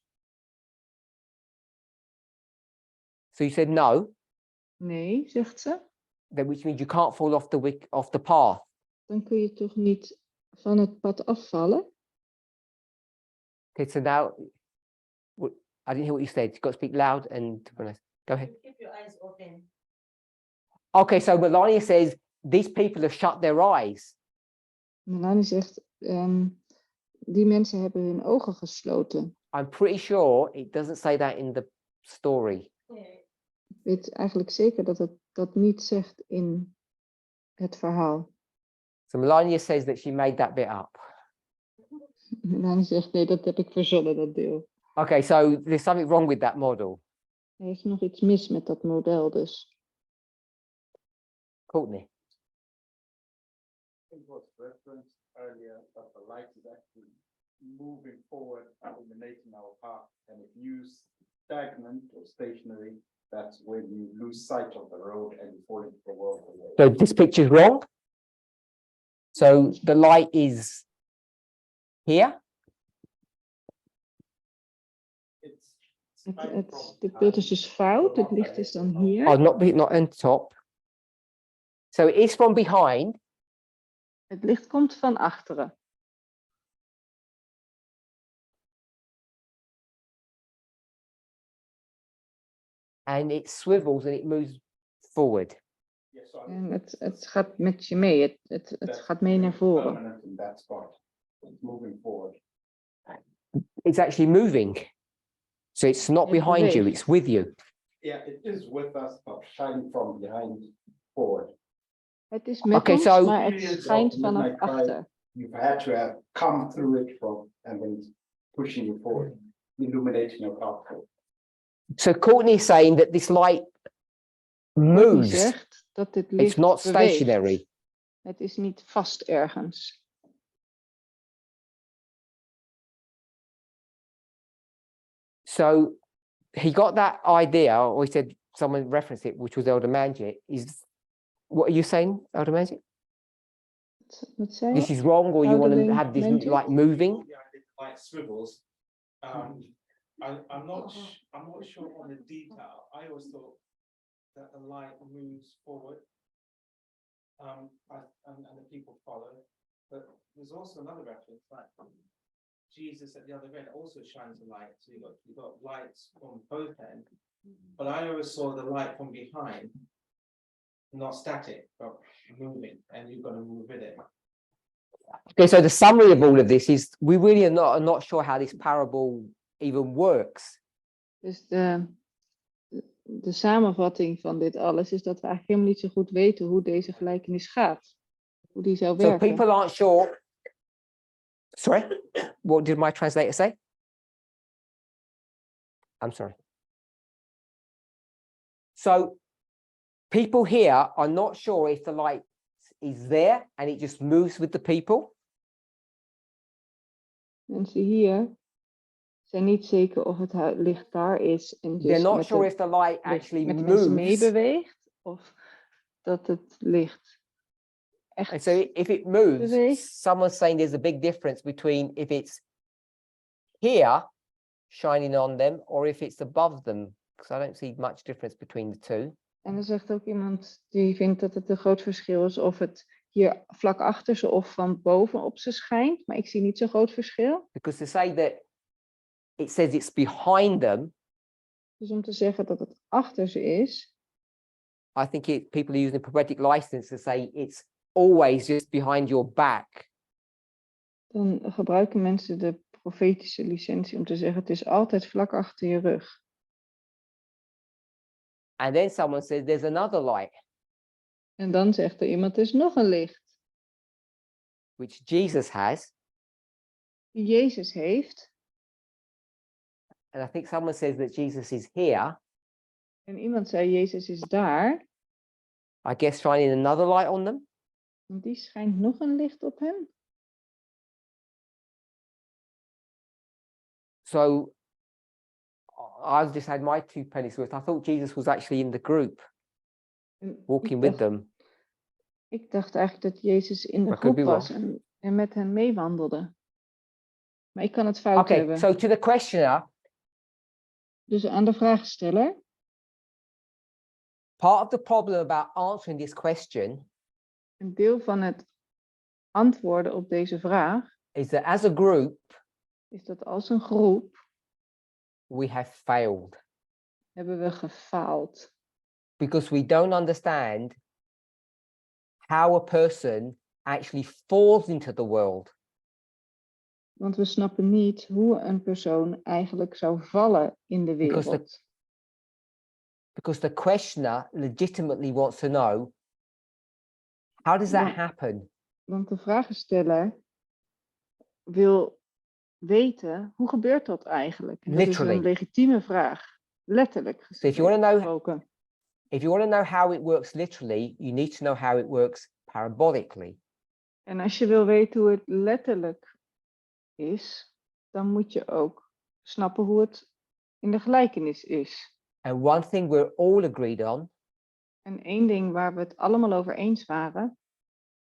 Speaker 1: So you said no,
Speaker 2: Nee, zegt ze.
Speaker 1: then which means you can't fall off the path.
Speaker 2: Dan kun je toch niet van het pad afvallen?
Speaker 1: Okay, so now I didn't hear what you said. You've got to speak loud and go ahead.
Speaker 3: Keep your eyes open.
Speaker 1: Okay, so Melania says these people have shut their eyes.
Speaker 2: Melanie zegt, die mensen hebben hun ogen gesloten.
Speaker 1: I'm pretty sure it doesn't say that in the story.
Speaker 2: Ik weet eigenlijk zeker dat het dat niet zegt in het verhaal.
Speaker 1: So Melania says that she made that bit up.
Speaker 2: Melanie zegt, nee, dat heb ik verzonnen, dat deel.
Speaker 1: Okay, so there's something wrong with that model.
Speaker 2: Er is nog iets mis met dat model dus.
Speaker 1: Courtney.
Speaker 4: I think it was referenced earlier that the light is actually moving forward, illuminating our path, and if you stagnant or stationary, that's when you lose sight of the road and you fall into the world.
Speaker 1: So this picture's wrong. So the light is here.
Speaker 2: Dit beeld is dus fout. Het licht is dan hier.
Speaker 1: Oh, not on top. So it is from behind.
Speaker 2: Het licht komt van achteren.
Speaker 1: And it swivels and it moves forward.
Speaker 2: En het gaat met je mee. Het gaat mee naar voren.
Speaker 4: Permanent in that spot. It's moving forward.
Speaker 1: It's actually moving. So it's not
Speaker 2: Het
Speaker 1: behind you,
Speaker 2: beweegt.
Speaker 1: it's with you.
Speaker 4: Yeah, it is with us, but shining from behind forward.
Speaker 2: Het is met
Speaker 1: Okay,
Speaker 2: ons,
Speaker 1: so-
Speaker 2: maar het schijnt vanaf
Speaker 4: Midnight cry.
Speaker 2: achter.
Speaker 4: You've had to have come through it from, and then it's pushing you forward, illuminating your path forward.
Speaker 1: So Courtney is saying that this light
Speaker 2: Die
Speaker 1: moves.
Speaker 2: zegt dat dit
Speaker 1: It's
Speaker 2: licht
Speaker 1: not
Speaker 2: beweegt.
Speaker 1: stationary.
Speaker 2: Het is niet vast ergens.
Speaker 1: So he got that idea, or he said someone referenced it, which was 𝗿𝗶𝗴𝗲𝗃. Is what are you saying, 𝗿𝗶𝗴𝗃𝗃𝗃?
Speaker 2: Wat zei
Speaker 1: This
Speaker 2: je?
Speaker 1: is wrong, or you want to
Speaker 2: 𝗿𝗶𝗴𝗃𝗃
Speaker 1: have this
Speaker 2: magic?
Speaker 1: like moving?
Speaker 7: Yeah, the light swivels. I'm not sure on the detail. I always thought that the light moves forward. And the people follow. But there's also another reference, like Jesus at the other end also shines a light. So you've got lights from both ends. But I always saw the light from behind, not static, but moving, and you've got to move with it.
Speaker 1: Okay, so the summary of all of this is we really are not sure how this parable even works.
Speaker 2: Dus de samenvatting van dit alles is dat we eigenlijk helemaal niet zo goed weten hoe deze gelijkenis gaat. Hoe die zou
Speaker 1: So
Speaker 2: werken.
Speaker 1: people aren't sure. Sorry, what did my translator say? I'm sorry. So people here are not sure if the light is there and it just moves with the people.
Speaker 2: Mensen hier zijn niet zeker of het licht daar is en
Speaker 1: They're
Speaker 2: dus
Speaker 1: not
Speaker 2: met
Speaker 1: sure
Speaker 2: de,
Speaker 1: if the light actually
Speaker 2: met de mensen
Speaker 1: moves.
Speaker 2: meebeweegt of dat het licht
Speaker 1: And
Speaker 2: echt
Speaker 1: so if it moves,
Speaker 2: beweegt.
Speaker 1: someone's saying there's a big difference between if it's here shining on them or if it's above them, because I don't see much difference between the two.
Speaker 2: En er zegt ook iemand die vindt dat het een groot verschil is of het hier vlak achter ze of van bovenop ze schijnt. Maar ik zie niet zo'n groot verschil.
Speaker 1: Because to say that it says it's behind them,
Speaker 2: Dus om te zeggen dat het achter ze is,
Speaker 1: I think people are using the prophetic license to say it's always just behind your back.
Speaker 2: dan gebruiken mensen de profetische licentie om te zeggen het is altijd vlak achter je rug.
Speaker 1: And then someone says there's another light,
Speaker 2: En dan zegt er iemand, er is nog een licht
Speaker 1: which Jesus has.
Speaker 2: die Jezus heeft.
Speaker 1: And I think someone says that Jesus is here,
Speaker 2: En iemand zei, Jezus is daar.
Speaker 1: I guess shining another light on them.
Speaker 2: En die schijnt nog een licht op hem.
Speaker 1: So I've just had my 2 pennies worth. I thought Jesus was actually in the group,
Speaker 2: En
Speaker 1: walking with them.
Speaker 2: ik dacht eigenlijk dat Jezus in de
Speaker 1: Maar could
Speaker 2: groep
Speaker 1: be
Speaker 2: was en met hen meewandelde. Maar ik kan het fout
Speaker 1: Okay,
Speaker 2: hebben.
Speaker 1: so to the questioner,
Speaker 2: Dus aan de vraagsteller.
Speaker 1: part of the problem about answering this question
Speaker 2: Een deel van het antwoorden op deze vraag
Speaker 1: is that as a group,
Speaker 2: is dat als een groep
Speaker 1: we have failed
Speaker 2: hebben we gefaald.
Speaker 1: because we don't understand how a person actually falls into the world.
Speaker 2: Want we snappen niet hoe een persoon eigenlijk zou vallen in de
Speaker 1: Because
Speaker 2: wereld.
Speaker 1: Because the questioner legitimately wants to know, how does that
Speaker 2: Ja.
Speaker 1: happen?
Speaker 2: Want de vragensteller wil weten, hoe gebeurt dat eigenlijk? En dat is
Speaker 1: Literally.
Speaker 2: een legitieme vraag. Letterlijk
Speaker 1: So if you want to know,
Speaker 2: gesproken.
Speaker 1: if you want to know how it works literally, you need to know how it works parabolically.
Speaker 2: En als je wil weten hoe het letterlijk is, dan moet je ook snappen hoe het in de gelijkenis is.
Speaker 1: And one thing we're all agreed on
Speaker 2: En één ding waar we het allemaal over eens waren,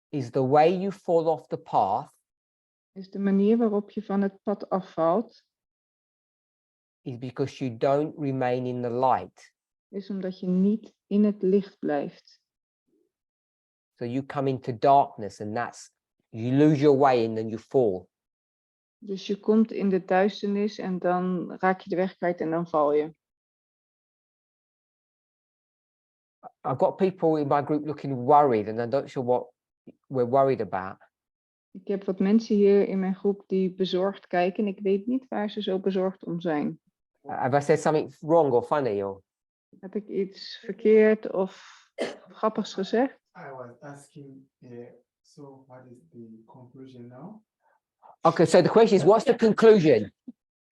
Speaker 1: is the way you fall off the path
Speaker 2: is de manier waarop je van het pad afvalt,
Speaker 1: is because you don't remain in the light.
Speaker 2: is omdat je niet in het licht blijft.
Speaker 1: So you come into darkness and you lose your way and then you fall.
Speaker 2: Dus je komt in de duisternis en dan raak je de weg kwijt en dan val je.
Speaker 1: I've got people in my group looking worried and I'm not sure what we're worried about.
Speaker 2: Ik heb wat mensen hier in mijn groep die bezorgd kijken en ik weet niet waar ze zo bezorgd om zijn.
Speaker 1: Have I said something wrong or funny or?
Speaker 2: Heb ik iets verkeerd of grappigs gezegd?
Speaker 8: I was asking, so what is the conclusion now?
Speaker 1: Okay, so the question is, what's the conclusion?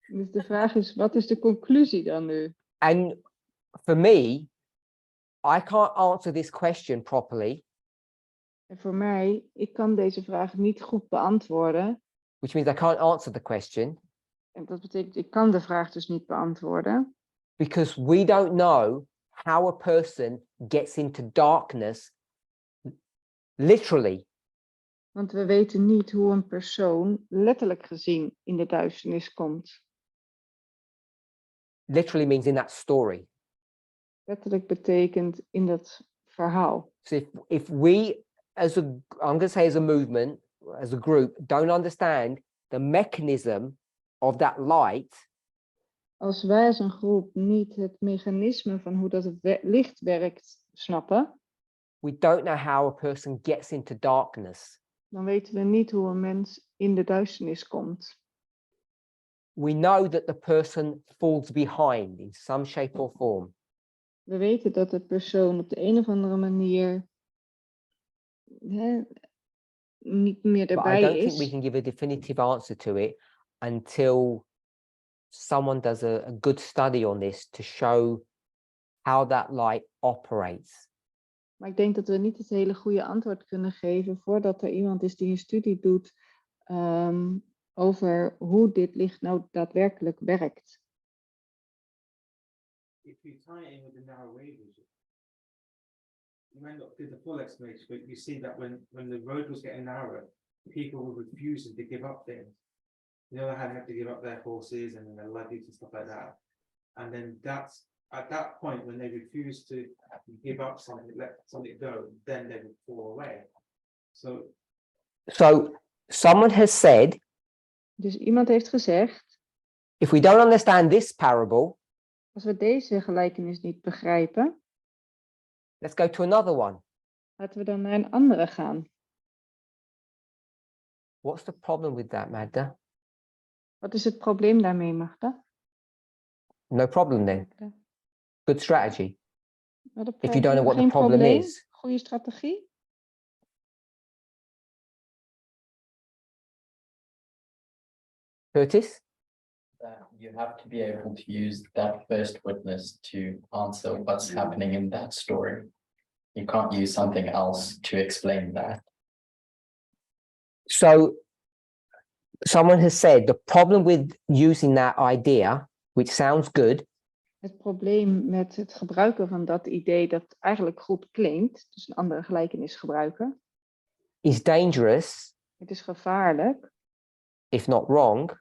Speaker 2: Dus de vraag is, wat is de conclusie dan nu?
Speaker 1: And for me, I can't answer this question properly,
Speaker 2: En voor mij, ik kan deze vraag niet goed beantwoorden.
Speaker 1: which means I can't answer the question
Speaker 2: En dat betekent, ik kan de vraag dus niet beantwoorden.
Speaker 1: because we don't know how a person gets into darkness literally.
Speaker 2: Want we weten niet hoe een persoon letterlijk gezien in de duisternis komt.
Speaker 1: Literally means in that story.
Speaker 2: Letterlijk betekent in dat verhaal.
Speaker 1: So if we, I'm going to say as a movement, as a group, don't understand the mechanism of that light,
Speaker 2: Als wij als een groep niet het mechanisme van hoe dat licht werkt snappen,
Speaker 1: we don't know how a person gets into darkness.
Speaker 2: dan weten we niet hoe een mens in de duisternis komt.
Speaker 1: We know that the person falls behind in some shape or form.
Speaker 2: We weten dat de persoon op de een of andere manier niet meer
Speaker 1: But I
Speaker 2: erbij
Speaker 1: don't think we
Speaker 2: is.
Speaker 1: can give a definitive answer to it until someone does a good study on this to show how that light operates.
Speaker 2: Maar ik denk dat we niet het hele goede antwoord kunnen geven voordat er iemand is die een studie doet over hoe dit licht nou daadwerkelijk werkt.
Speaker 7: If you tie it in with the narrow wave vision, you might not give the full explanation, but you see that when the road was getting narrower, people were refusing to give up things. You know, they had to give up their horses and their luggage and stuff like that. And then that's at that point when they refuse to give up something, let something go, then they would fall away. So
Speaker 1: Someone has said,
Speaker 2: Dus iemand heeft gezegd,
Speaker 1: if we don't understand this parable,
Speaker 2: als we deze gelijkenis niet begrijpen,
Speaker 1: let's go to another one.
Speaker 2: laten we dan naar een andere gaan.
Speaker 1: What's the problem with that, Magda?
Speaker 2: Wat is het probleem daarmee, Magda?
Speaker 1: No problem then. Good strategy. If you don't know what the
Speaker 2: Geen
Speaker 1: problem
Speaker 2: probleem,
Speaker 1: is.
Speaker 2: goede strategie.
Speaker 1: Curtis?
Speaker 5: That you have to be able to use that first witness to answer what's happening in that story. You can't use something else to explain that.
Speaker 1: So someone has said the problem with using that idea, which sounds good,
Speaker 2: Het probleem met het gebruiken van dat idee dat eigenlijk goed klinkt, dus een andere gelijkenis gebruiken,
Speaker 1: is dangerous,
Speaker 2: het is gevaarlijk
Speaker 1: if not wrong,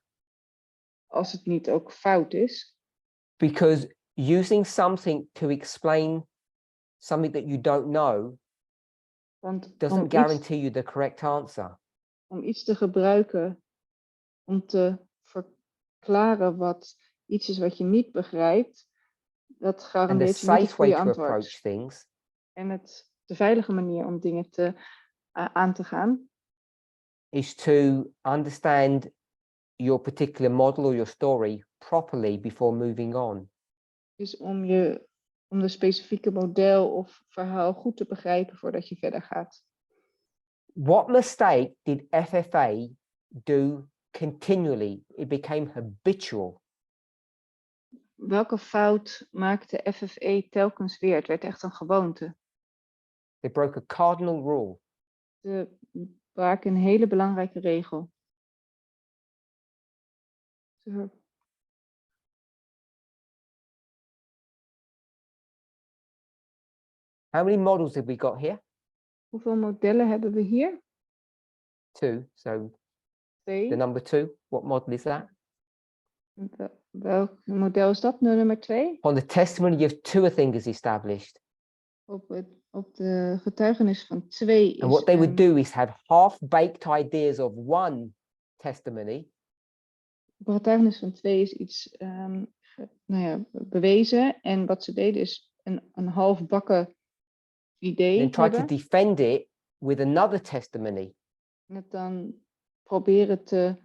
Speaker 2: als het niet ook fout is.
Speaker 1: because using something to explain something that you don't know
Speaker 2: Want
Speaker 1: doesn't guarantee you the correct answer.
Speaker 2: om iets te gebruiken om te verklaren wat iets is wat je niet begrijpt, dat
Speaker 1: And the
Speaker 2: garandeert je niet het
Speaker 1: safe way
Speaker 2: goede
Speaker 1: to
Speaker 2: antwoord.
Speaker 1: approach things
Speaker 2: En de veilige manier om dingen aan te gaan,
Speaker 1: is to understand your particular model or your story properly before moving on.
Speaker 2: is om de specifieke model of verhaal goed te begrijpen voordat je verder gaat.
Speaker 1: What mistake did FFA do continually? It became habitual.
Speaker 2: Welke fout maakte FFE telkens weer? Het werd echt een gewoonte.
Speaker 1: They broke a cardinal rule.
Speaker 2: Ze braken een hele belangrijke regel.
Speaker 1: How many models have we got here?
Speaker 2: Hoeveel modellen hebben we hier?
Speaker 1: 2. So
Speaker 2: 2.
Speaker 1: the number 2, what model is that?
Speaker 2: Welk model is dat? Nummer 2?
Speaker 1: On the testimony of 2, a thing is established.
Speaker 2: Op de getuigenis van 2 is
Speaker 1: And what they would do is have half-baked ideas of 1 testimony.
Speaker 2: Op de getuigenis van 2 is iets bewezen. En wat ze deden is een halfbakken idee
Speaker 1: And try to
Speaker 2: hebben.
Speaker 1: defend it with another testimony.
Speaker 2: En het dan proberen te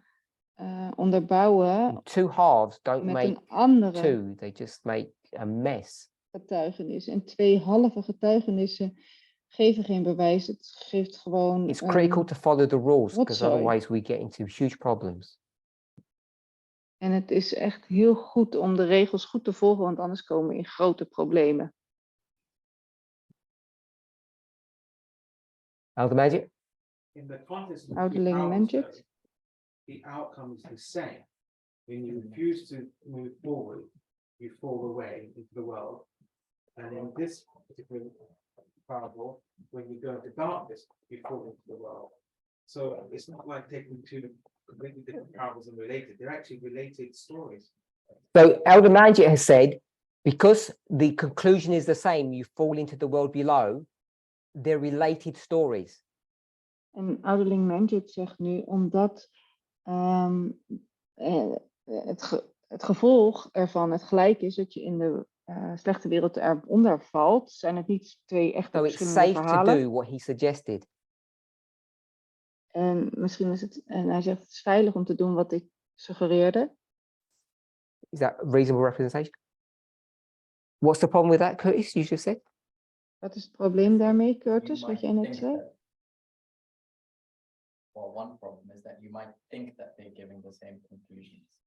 Speaker 2: onderbouwen
Speaker 1: And 2 halves don't
Speaker 2: met
Speaker 1: make
Speaker 2: een andere
Speaker 1: 2, they just make a mess.
Speaker 2: getuigenis. En 2 halve getuigenissen geven geen bewijs. Het geeft gewoon
Speaker 1: It's critical to follow the rules because
Speaker 2: rotzooi.
Speaker 1: otherwise we get into huge problems.
Speaker 2: En het is echt heel goed om de regels goed te volgen, want anders komen we in grote problemen.
Speaker 1: Elder Magic?
Speaker 7: in the context of
Speaker 2: Ouderling
Speaker 7: the
Speaker 2: Magic.
Speaker 7: outcome, the outcome is the same. When you refuse to move forward, you fall away into the world. And in this particular parable, when you go into darkness, you fall into the world. So it's not like taking 2 completely different parables and related. They're actually related stories.
Speaker 1: So Elder Magic has said, because the conclusion is the same, you fall into the world below, they're related stories.
Speaker 2: En Ouderling Magic zegt nu, omdat het gevolg ervan het gelijk is dat je in de slechte wereld eronder valt, zijn het niet 2 echte
Speaker 1: So it's
Speaker 2: verschillende
Speaker 1: safe to
Speaker 2: verhalen.
Speaker 1: do what he suggested.
Speaker 2: En misschien is het, en hij zegt het is veilig om te doen wat ik suggereerde.
Speaker 1: Is that a reasonable representation? What's the problem with that, Curtis, you just said?
Speaker 2: Wat is het probleem daarmee, Curtis,
Speaker 5: You
Speaker 2: wat
Speaker 5: might
Speaker 2: jij net
Speaker 5: think
Speaker 2: zei?
Speaker 5: that Well, one problem is that you might think that they're giving the same conclusions.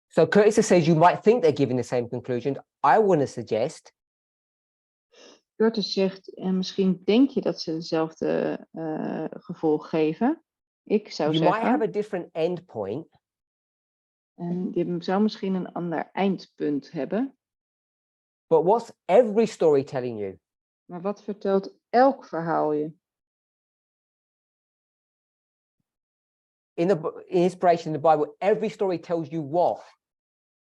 Speaker 1: So 𝘂𝗽𝗃𝗧 says you might think they're giving the same conclusion. I want to suggest
Speaker 2: Curtis zegt, en misschien denk je dat ze dezelfde gevolg geven. Ik zou
Speaker 1: you might have
Speaker 2: zeggen,
Speaker 1: a different endpoint,
Speaker 2: en je zou misschien een ander eindpunt hebben.
Speaker 1: but what's every story telling you?
Speaker 2: Maar wat vertelt elk verhaal je?
Speaker 1: In inspiration in the Bible, every story tells you what?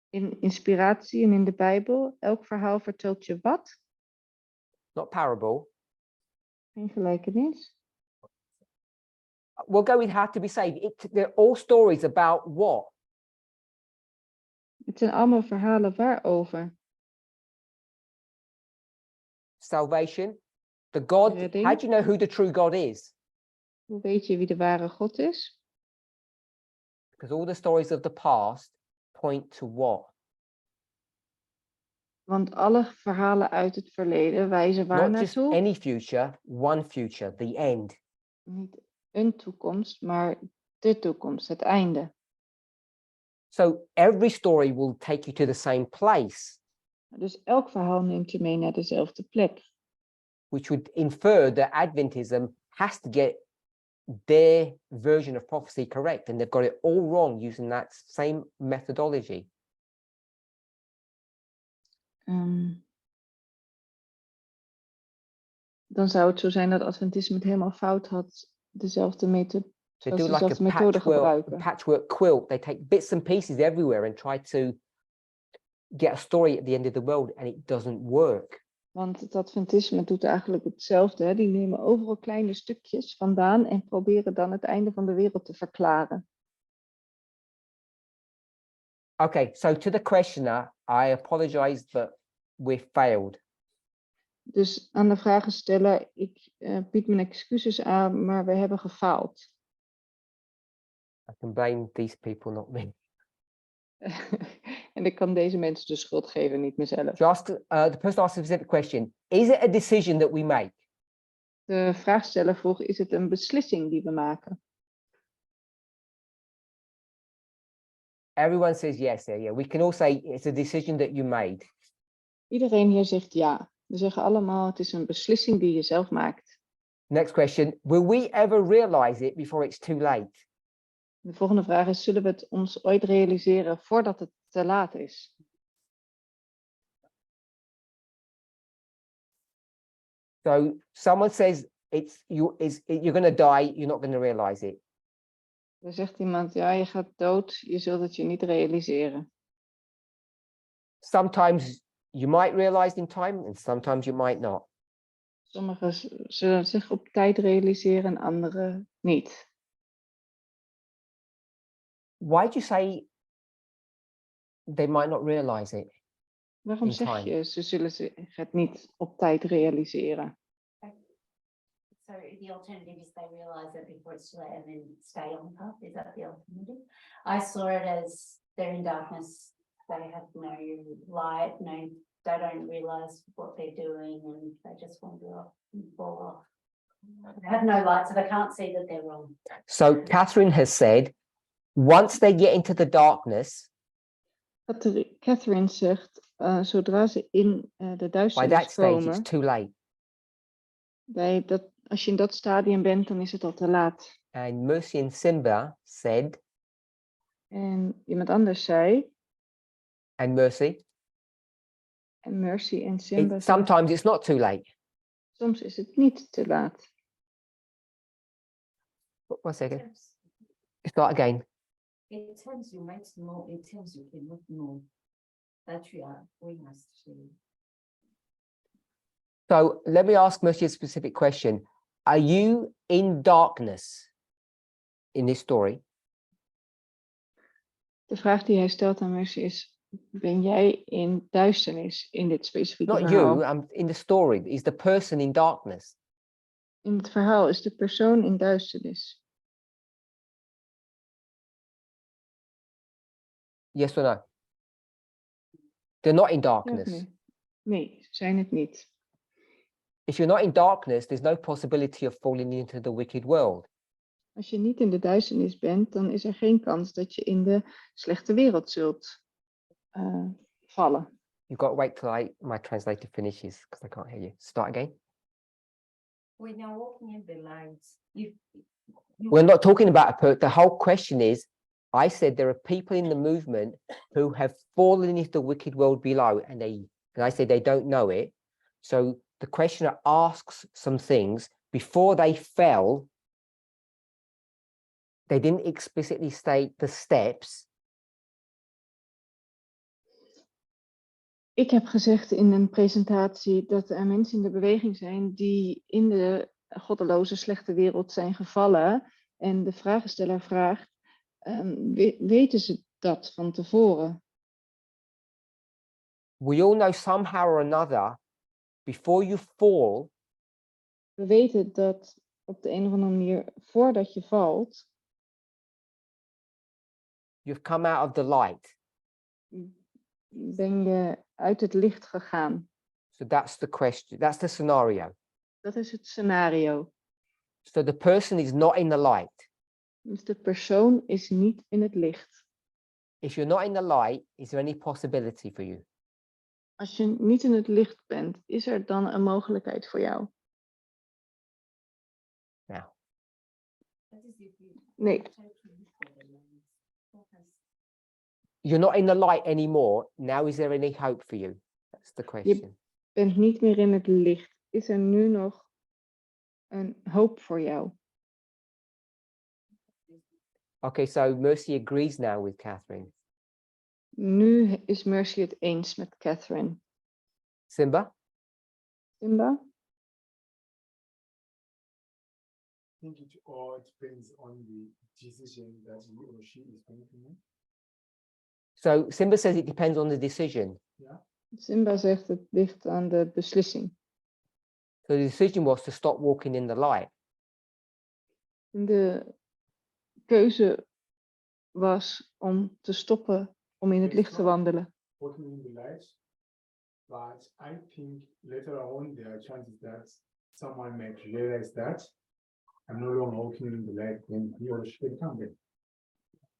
Speaker 2: In inspiratie en in de Bijbel, elk verhaal vertelt je wat?
Speaker 1: Not parable.
Speaker 2: Geen gelijkenis.
Speaker 1: We'll go with how to be saved. They're all stories about what?
Speaker 2: Het zijn allemaal verhalen waarover?
Speaker 1: Salvation. The God.
Speaker 2: Redding.
Speaker 1: How do you know who the true God is?
Speaker 2: Hoe weet je wie de ware God is?
Speaker 1: Because all the stories of the past point to what?
Speaker 2: Want alle verhalen uit het verleden wijzen waar
Speaker 1: Not just
Speaker 2: naartoe?
Speaker 1: any future, one future, the end.
Speaker 2: Niet een toekomst, maar de toekomst, het einde.
Speaker 1: So every story will take you to the same place,
Speaker 2: Dus elk verhaal neemt je mee naar dezelfde plek.
Speaker 1: which would infer that Adventism has to get their version of prophecy correct, and they've got it all wrong using that same methodology.
Speaker 2: Dan zou het zo zijn dat Adventisme het helemaal fout had, dezelfde methode,
Speaker 1: They
Speaker 2: zoals
Speaker 1: do like
Speaker 2: dezelfde methode gebruiken.
Speaker 1: patchwork quilt. They take bits and pieces everywhere and try to get a story at the end of the world, and it doesn't work.
Speaker 2: Want het Adventisme doet eigenlijk hetzelfde. Hè? Die nemen overal kleine stukjes vandaan en proberen dan het einde van de wereld te verklaren.
Speaker 1: Okay, so to the questioner, I apologize, but we failed.
Speaker 2: Dus aan de vragensteller, ik bied mijn excuses aan, maar we hebben gefaald.
Speaker 1: I can blame these people, not me.
Speaker 2: En ik kan deze mensen de schuld geven, niet mezelf.
Speaker 1: Just the person asked a specific question: is it a decision that we make?
Speaker 2: De vraagsteller vroeg, is het een beslissing die we maken?
Speaker 1: Everyone says yes. Yeah. We can all say it's a decision that you made.
Speaker 2: Iedereen hier zegt ja. We zeggen allemaal, het is een beslissing die je zelf maakt.
Speaker 1: Next question: will we ever realize it before it's too late?
Speaker 2: De volgende vraag is, zullen we het ons ooit realiseren voordat het te laat is?
Speaker 1: So someone says you're going to die, you're not going to realize it.
Speaker 2: Dan zegt iemand, ja, je gaat dood, je zult het je niet realiseren.
Speaker 1: Sometimes you might realize in time, and sometimes you might not.
Speaker 2: Sommigen zullen het zich op tijd realiseren en anderen niet.
Speaker 1: Why do you say they might not realize it?
Speaker 2: Waarom
Speaker 1: In
Speaker 2: zeg
Speaker 1: time.
Speaker 2: je, ze zullen het niet op tijd realiseren?
Speaker 3: So the alternative is they realise it before it's too late and then stay on the path. Is that the alternative? I saw it as they're in darkness. They have no light, they don't realise what they're doing and they just wander off and fall off. They have no light, so they can't see that they're wrong.
Speaker 1: So Catherine has said, once they get into the darkness,
Speaker 2: Catherine zegt, zodra ze in de
Speaker 1: by
Speaker 2: duisternis
Speaker 1: that stage it's
Speaker 2: komen,
Speaker 1: too late.
Speaker 2: als je in dat stadium bent, dan is het al te laat.
Speaker 1: And Mercy and Simba said,
Speaker 2: En iemand anders zei,
Speaker 1: and Mercy,
Speaker 2: en Mercy en Simba zei,
Speaker 1: sometimes it's not too late.
Speaker 2: soms is het niet te laat.
Speaker 1: 1 second. Start again.
Speaker 3: In terms you might know, in terms you cannot know that you are going astray.
Speaker 1: So let me ask Mercy a specific question. Are you in darkness in this story?
Speaker 2: De vraag die hij stelt aan Mercy is, ben jij in duisternis in dit specifieke
Speaker 1: Not
Speaker 2: verhaal?
Speaker 1: you, I'm in the story. Is the person in darkness?
Speaker 2: In het verhaal is de persoon in duisternis.
Speaker 1: Yes or no? They're not in
Speaker 2: Ja of
Speaker 1: darkness.
Speaker 2: nee? Nee, ze zijn het niet.
Speaker 1: If you're not in darkness, there's no possibility of falling into the wicked world.
Speaker 2: Als je niet in de duisternis bent, dan is er geen kans dat je in de slechte wereld zult vallen.
Speaker 1: You've got to wait till my translator finishes because I can't hear you. Start again.
Speaker 6: When you're walking in the light,
Speaker 1: We're not talking about the whole question is, I said there are people in the movement who have fallen into the wicked world below, and I say they don't know it. So the questioner asks some things before they fell. They didn't explicitly state the steps.
Speaker 2: Ik heb gezegd in een presentatie dat er mensen in de beweging zijn die in de goddeloze slechte wereld zijn gevallen. En de vragensteller vraagt, weten ze dat van tevoren?
Speaker 1: We all know somehow or another, before you fall,
Speaker 2: We weten dat op de een of andere manier, voordat je valt,
Speaker 1: you've come out of the light.
Speaker 2: ben je uit het licht gegaan.
Speaker 1: So that's the question. That's the scenario.
Speaker 2: Dat is het scenario.
Speaker 1: So the person is not in the light.
Speaker 2: Dus de persoon is niet in het licht.
Speaker 1: If you're not in the light, is there any possibility for you?
Speaker 2: Als je niet in het licht bent, is er dan een mogelijkheid voor jou?
Speaker 1: Now,
Speaker 2: Nee.
Speaker 1: you're not in the light anymore. Now, is there any hope for you? That's the question.
Speaker 2: Bent niet meer in het licht. Is er nu nog een hoop voor jou?
Speaker 1: Okay, so Mercy agrees now with Catherine.
Speaker 2: Nu is Mercy het eens met Catherine.
Speaker 1: Simba?
Speaker 2: Simba?
Speaker 8: I think it all depends on the decision that he or she is going to make.
Speaker 1: So Simba says it depends on the decision.
Speaker 2: Simba zegt het ligt aan de beslissing.
Speaker 1: So the decision was to stop walking in the light.
Speaker 2: De keuze was om te stoppen om in het licht te wandelen.
Speaker 8: Walking in the light, but I think later on there are chances that someone might realize that I'm no longer walking in the light when he or she can come back.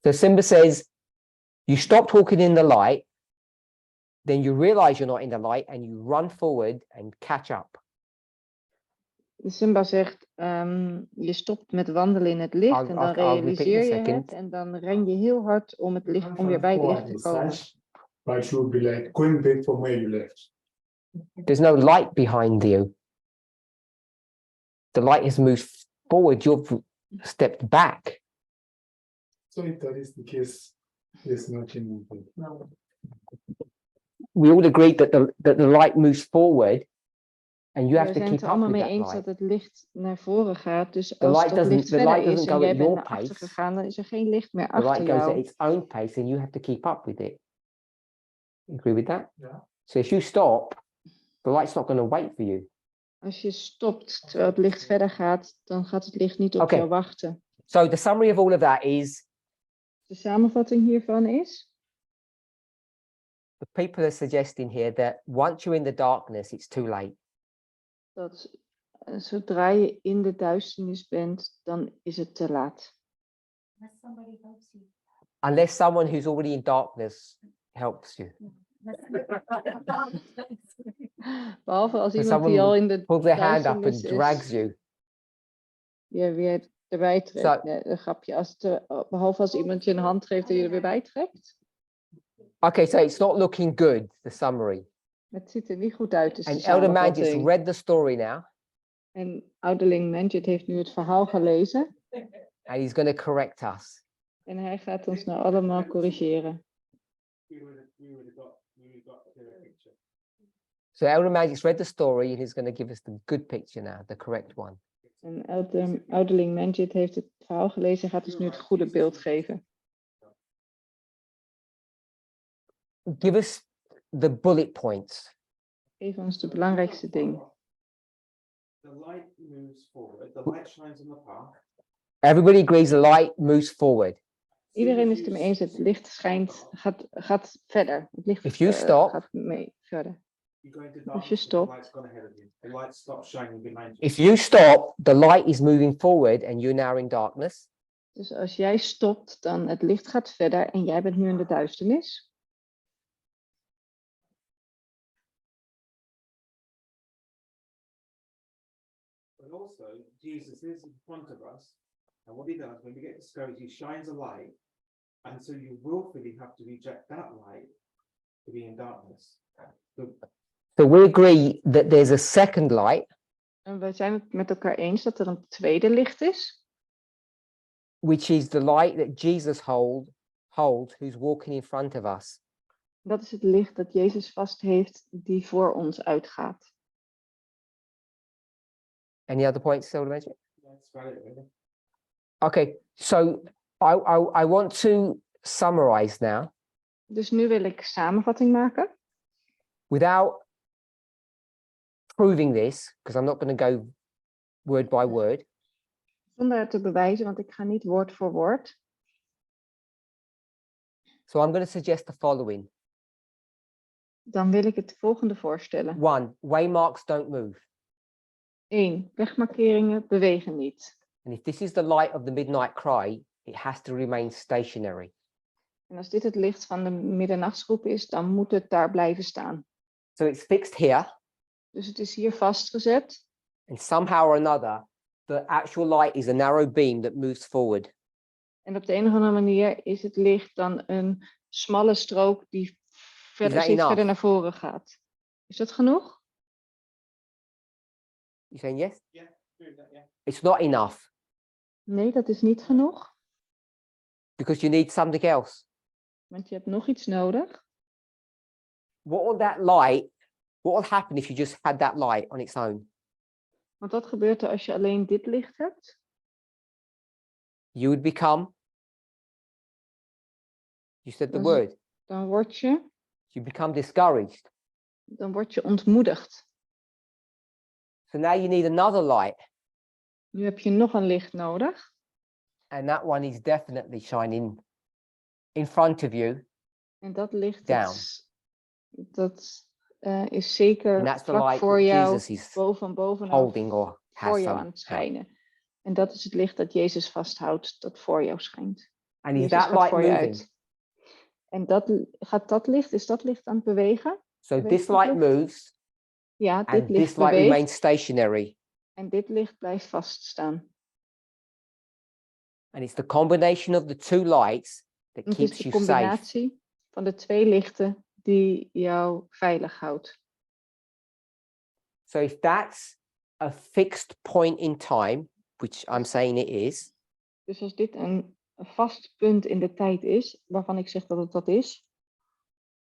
Speaker 1: So Simba says, you stopped walking in the light, then you realize you're not in the light and you run forward and catch up.
Speaker 2: Simba zegt, je stopt met wandelen in het licht en dan
Speaker 1: I'll repeat in a
Speaker 2: realiseer je
Speaker 1: second.
Speaker 2: het en dan ren je heel hard om het licht, om weer bij het licht te komen.
Speaker 8: But you will be like going back from where you left.
Speaker 1: There's no light behind you. The light has moved forward, you've stepped back.
Speaker 8: So if that is the case, there's no change.
Speaker 1: We all agreed that the light moves forward and you have
Speaker 2: We
Speaker 1: to
Speaker 2: zijn
Speaker 1: keep
Speaker 2: het er
Speaker 1: up
Speaker 2: allemaal
Speaker 1: with
Speaker 2: mee
Speaker 1: that
Speaker 2: eens
Speaker 1: light.
Speaker 2: dat het licht naar voren gaat. Dus
Speaker 1: The
Speaker 2: als
Speaker 1: light
Speaker 2: dat
Speaker 1: doesn't-
Speaker 2: licht
Speaker 1: the
Speaker 2: verder
Speaker 1: light
Speaker 2: is
Speaker 1: doesn't
Speaker 2: en
Speaker 1: go
Speaker 2: jij
Speaker 1: at
Speaker 2: bent
Speaker 1: your
Speaker 2: naar achter
Speaker 1: pace.
Speaker 2: gegaan, dan is er geen licht meer
Speaker 1: The
Speaker 2: achter
Speaker 1: light goes at
Speaker 2: jou.
Speaker 1: its own pace and you have to keep up with it. You agree with that?
Speaker 8: Yeah.
Speaker 1: So if you stop, the light's not going to wait for you.
Speaker 2: Als je stopt terwijl het licht verder gaat, dan gaat het licht niet op
Speaker 1: Oké.
Speaker 2: jou wachten.
Speaker 1: So the summary of all of that is
Speaker 2: De samenvatting hiervan is,
Speaker 1: the people are suggesting here that once you're in the darkness, it's too late.
Speaker 2: dat zodra je in de duisternis bent, dan is het te laat.
Speaker 3: Unless somebody helps you.
Speaker 1: Unless someone who's already in darkness helps you.
Speaker 2: Behalve als
Speaker 1: So
Speaker 2: iemand die
Speaker 1: someone
Speaker 2: al in de
Speaker 1: Pulls their hand up
Speaker 2: duisternis
Speaker 1: and drags
Speaker 2: is,
Speaker 1: you.
Speaker 2: je weer erbij trekt.
Speaker 1: Zo.
Speaker 2: Nee, een grapje. Behalve als iemand je een hand geeft en je er weer bij trekt.
Speaker 1: Okay, so it's not looking good, the summary.
Speaker 2: Het ziet er niet goed uit, dus de
Speaker 1: And Elder Manjit's
Speaker 2: samenvatting.
Speaker 1: read the story now,
Speaker 2: En ouderling Manjit heeft nu het verhaal gelezen.
Speaker 1: and he's going to correct us.
Speaker 2: En hij gaat ons nou allemaal corrigeren.
Speaker 7: We would have got a clearer picture.
Speaker 1: So Elder Manjit's read the story, and he's going to give us the good picture now, the correct one.
Speaker 2: En ouderling Manjit heeft het verhaal gelezen en gaat dus nu het goede beeld geven.
Speaker 1: Give us the bullet points.
Speaker 2: Geef ons de belangrijkste dingen.
Speaker 7: The light moves forward, the light shines on the path.
Speaker 1: Everybody agrees the light moves forward.
Speaker 2: Iedereen is het ermee eens, het licht schijnt, gaat verder. Het licht
Speaker 1: If you stop-
Speaker 2: gaat mee verder.
Speaker 7: You go into
Speaker 2: Als je
Speaker 7: darkness, the
Speaker 2: stopt.
Speaker 7: light's gone ahead of you. The light stops shining behind you.
Speaker 1: If you stop, the light is moving forward and you're now in darkness.
Speaker 2: Dus als jij stopt, dan het licht gaat verder en jij bent nu in de duisternis.
Speaker 7: But also, Jesus is in front of us. And what he does when we get discouraged, he shines a light. And so you willfully have to reject that light to be in darkness.
Speaker 1: So we agree that there's a second light,
Speaker 2: En we zijn het met elkaar eens dat er een tweede licht is.
Speaker 1: which is the light that Jesus holds, who's walking in front of us.
Speaker 2: Dat is het licht dat Jezus vast heeft, die voor ons uitgaat.
Speaker 1: Any other points, Silver Magic?
Speaker 7: That's right, really.
Speaker 1: Okay, so I want to summarize now
Speaker 2: Dus nu wil ik samenvatting maken.
Speaker 1: without proving this, because I'm not going to go word by word.
Speaker 2: Zonder het te bewijzen, want ik ga niet woord voor woord.
Speaker 1: So I'm going to suggest the following.
Speaker 2: Dan wil ik het volgende voorstellen.
Speaker 1: 1, waymarks don't move.
Speaker 2: 1. Wegmarkeringen bewegen niet.
Speaker 1: And if this is the light of the midnight cry, it has to remain stationary.
Speaker 2: En als dit het licht van de middernachtsgroep is, dan moet het daar blijven staan.
Speaker 1: So it's fixed here,
Speaker 2: Dus het is hier vastgezet.
Speaker 1: and somehow or another, the actual light is a narrow beam that moves forward.
Speaker 2: En op de een of andere manier is het licht dan een smalle strook die verder,
Speaker 1: that
Speaker 2: steeds
Speaker 1: enough?
Speaker 2: verder naar voren gaat. Is dat genoeg?
Speaker 1: You saying yes?
Speaker 7: Yeah, do that, yeah.
Speaker 1: It's not enough
Speaker 2: Nee, dat is niet genoeg.
Speaker 1: because you need something else.
Speaker 2: Want je hebt nog iets nodig.
Speaker 1: What will happen if you just had that light on its own?
Speaker 2: Want wat gebeurt er als je alleen dit licht hebt?
Speaker 1: You would become, you said the
Speaker 2: Dan-
Speaker 1: word,
Speaker 2: Dan
Speaker 1: you become discouraged.
Speaker 2: word je ontmoedigd.
Speaker 1: So now you need another light,
Speaker 2: Nu heb je nog een licht nodig.
Speaker 1: and that one is definitely shining in front of you.
Speaker 2: En dat licht
Speaker 1: Down.
Speaker 2: is zeker
Speaker 1: And that's the
Speaker 2: vlak
Speaker 1: light
Speaker 2: voor
Speaker 1: that
Speaker 2: jou,
Speaker 1: Jesus is
Speaker 2: bovenaf
Speaker 1: holding or has
Speaker 2: voor jou
Speaker 1: some
Speaker 2: aan het
Speaker 1: help.
Speaker 2: schijnen. En dat is het licht dat Jezus vasthoudt, dat voor jou schijnt.
Speaker 1: And is
Speaker 2: Jezus
Speaker 1: that
Speaker 2: gaat
Speaker 1: light
Speaker 2: voor je
Speaker 1: moving?
Speaker 2: uit. En is dat licht aan het bewegen?
Speaker 1: So
Speaker 2: Beweegt
Speaker 1: this
Speaker 2: het
Speaker 1: light
Speaker 2: licht?
Speaker 1: moves
Speaker 2: Ja, dit
Speaker 1: and
Speaker 2: licht
Speaker 1: this light
Speaker 2: beweegt
Speaker 1: remains stationary.
Speaker 2: en dit licht blijft vaststaan.
Speaker 1: And it's the combination of the two lights that
Speaker 2: En het is
Speaker 1: keeps
Speaker 2: de
Speaker 1: you safe.
Speaker 2: combinatie van de twee lichten die jou veilig houdt.
Speaker 1: So if that's a fixed point in time, which I'm saying it is,
Speaker 2: Dus als dit een vast punt in de tijd is, waarvan ik zeg dat het dat is,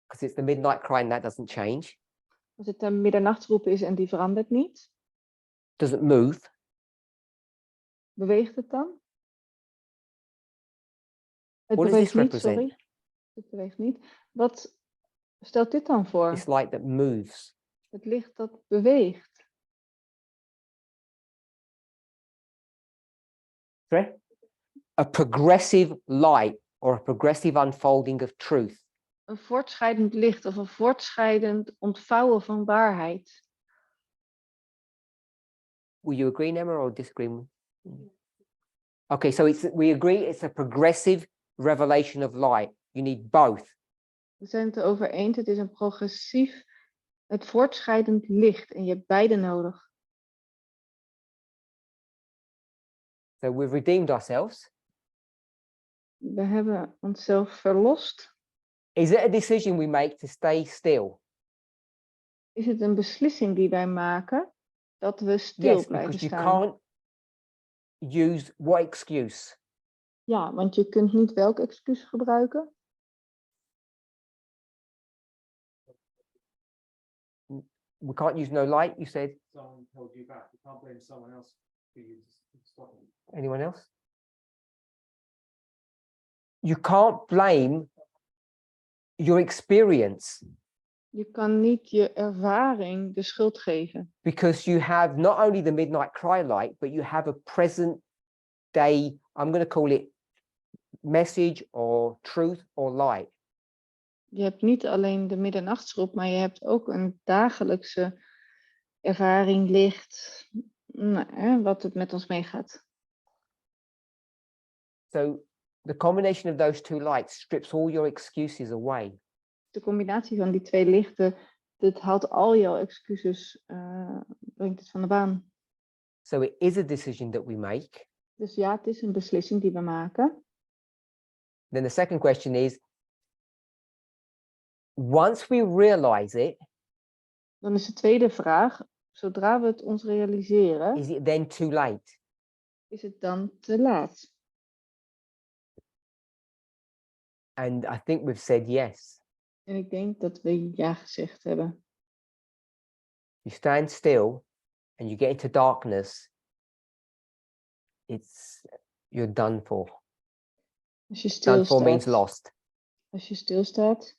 Speaker 1: because it's the midnight cry and that doesn't change,
Speaker 2: als het een middernachtsroep is en die verandert niet,
Speaker 1: doesn't move,
Speaker 2: beweegt het dan? Het
Speaker 1: What does
Speaker 2: beweegt
Speaker 1: this
Speaker 2: niet,
Speaker 1: represent?
Speaker 2: sorry. Het beweegt niet. Wat stelt dit dan voor?
Speaker 1: this light that moves.
Speaker 2: Het licht dat beweegt.
Speaker 1: Right? A progressive light or a progressive unfolding of truth.
Speaker 2: Een voortschrijdend licht of een voortschrijdend ontvouwen van waarheid.
Speaker 1: Will you agree, Emma, or disagree? Okay, so we agree it's a progressive revelation of light. You need both.
Speaker 2: We zijn het erover eens, het is een progressief, het voortschrijdend licht en je hebt beide nodig.
Speaker 1: So we've redeemed ourselves.
Speaker 2: We hebben onszelf verlost.
Speaker 1: Is it a decision we make to stay still?
Speaker 2: Is het een beslissing die wij maken dat we stil
Speaker 1: Yes,
Speaker 2: blijven
Speaker 1: because you
Speaker 2: staan?
Speaker 1: can't use what excuse?
Speaker 2: Ja, want je kunt niet welk excuus gebruiken.
Speaker 1: We can't use no light, you said.
Speaker 7: Someone held you back. You can't blame someone else for you stopping.
Speaker 1: Anyone else? You can't blame your experience
Speaker 2: Je kan niet je ervaring de schuld geven.
Speaker 1: because you have not only the midnight cry light, but you have a present day, I'm going to call it message or truth or light.
Speaker 2: Je hebt niet alleen de middernachtsgroep, maar je hebt ook een dagelijkse ervaring, licht, wat het met ons meegaat.
Speaker 1: So the combination of those two lights strips all your excuses away.
Speaker 2: De combinatie van die twee lichten, dit haalt al jouw excuses, brengt het van de baan.
Speaker 1: So it is a decision that we make.
Speaker 2: Dus ja, het is een beslissing die we maken.
Speaker 1: Then the second question is, once we realize it,
Speaker 2: Dan is de tweede vraag, zodra we het ons realiseren,
Speaker 1: is it then too late?
Speaker 2: is het dan te laat?
Speaker 1: And I think we've said yes.
Speaker 2: En ik denk dat we ja gezegd hebben.
Speaker 1: You stand still and you get into darkness, you're done for.
Speaker 2: Als je
Speaker 1: Done for means
Speaker 2: stilstaat,
Speaker 1: lost.
Speaker 2: als je stilstaat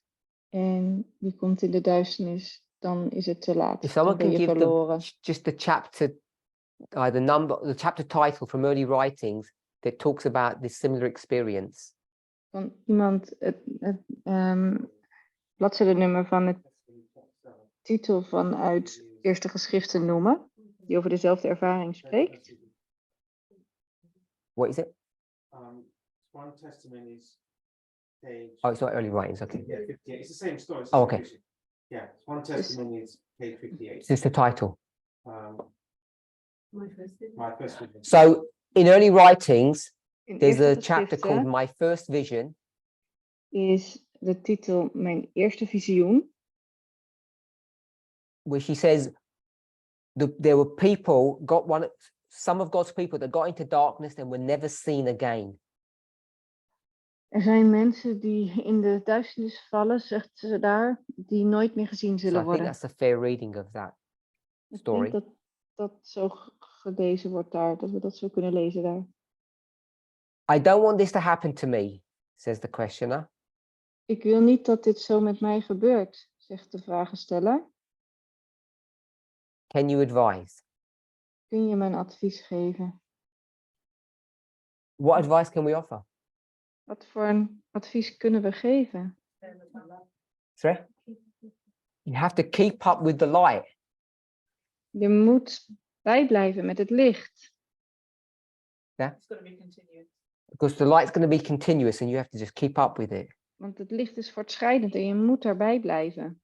Speaker 2: en je komt in de duisternis, dan is het te laat.
Speaker 1: If
Speaker 2: Dan
Speaker 1: someone
Speaker 2: ben
Speaker 1: can
Speaker 2: je
Speaker 1: give
Speaker 2: verloren.
Speaker 1: just the chapter, the chapter title from early writings that talks about this similar experience.
Speaker 2: Kan iemand het bladzijdenummer van het titel vanuit eerste geschriften noemen, die over dezelfde ervaring spreekt?
Speaker 1: What is it?
Speaker 7: One testimonies page.
Speaker 1: Oh, it's not early writings. Okay.
Speaker 7: Yeah, 58. It's the same story. It's
Speaker 1: Oh,
Speaker 7: the
Speaker 1: okay.
Speaker 7: same vision. Yeah, one testimony is page 58.
Speaker 1: Is this the title?
Speaker 7: My first vision.
Speaker 1: So in early writings,
Speaker 2: In
Speaker 1: there's
Speaker 2: eerste
Speaker 1: a chapter called
Speaker 2: geschriften
Speaker 1: My First Vision,
Speaker 2: is de titel Mijn Eerste Visioen,
Speaker 1: where she says there were people, some of God's people that got into darkness and were never seen again.
Speaker 2: Er zijn mensen die in de duisternis vallen, zegt ze daar, die nooit meer gezien
Speaker 1: So
Speaker 2: zullen
Speaker 1: I think
Speaker 2: worden.
Speaker 1: that's a fair reading of that
Speaker 2: Ik
Speaker 1: story.
Speaker 2: denk dat dat zo gelezen wordt daar, dat we dat zo kunnen lezen daar.
Speaker 1: I don't want this to happen to me, says the questioner.
Speaker 2: Ik wil niet dat dit zo met mij gebeurt, zegt de vragensteller.
Speaker 1: Can you advise?
Speaker 2: Kun je me een advies geven?
Speaker 1: What advice can we offer?
Speaker 2: Wat voor een advies kunnen we geven?
Speaker 1: Sorry? You have to keep up with the light.
Speaker 2: Je moet bijblijven met het licht.
Speaker 1: Because the light's going to be continuous and you have to just keep up with it.
Speaker 2: Want het licht is voortschrijdend en je moet daarbij blijven.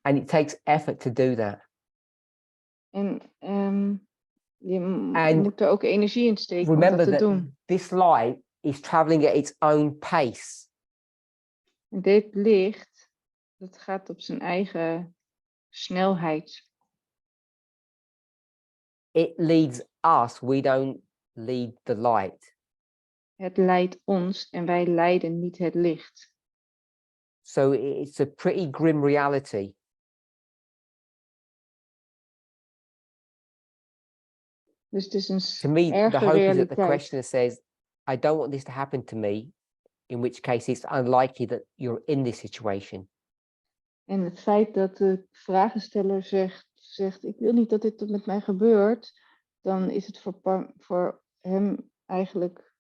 Speaker 1: And it takes effort to do that.
Speaker 2: En je
Speaker 1: And
Speaker 2: moet er ook energie in steken om dat
Speaker 1: Remember
Speaker 2: te
Speaker 1: that
Speaker 2: doen.
Speaker 1: this light is traveling at its own pace.
Speaker 2: En dit licht, dat gaat op zijn eigen snelheid.
Speaker 1: It leads us, we don't lead the light.
Speaker 2: Het leidt ons en wij leiden niet het licht.
Speaker 1: So it's a pretty grim reality.
Speaker 2: Dus het is een
Speaker 1: To me, the
Speaker 2: erge
Speaker 1: hope is that the
Speaker 2: realiteit.
Speaker 1: questioner says, I don't want this to happen to me, in which case it's unlikely that you're in this situation.
Speaker 2: En het feit dat de vragensteller zegt, ik wil niet dat dit met mij gebeurt, dan is het voor hem eigenlijk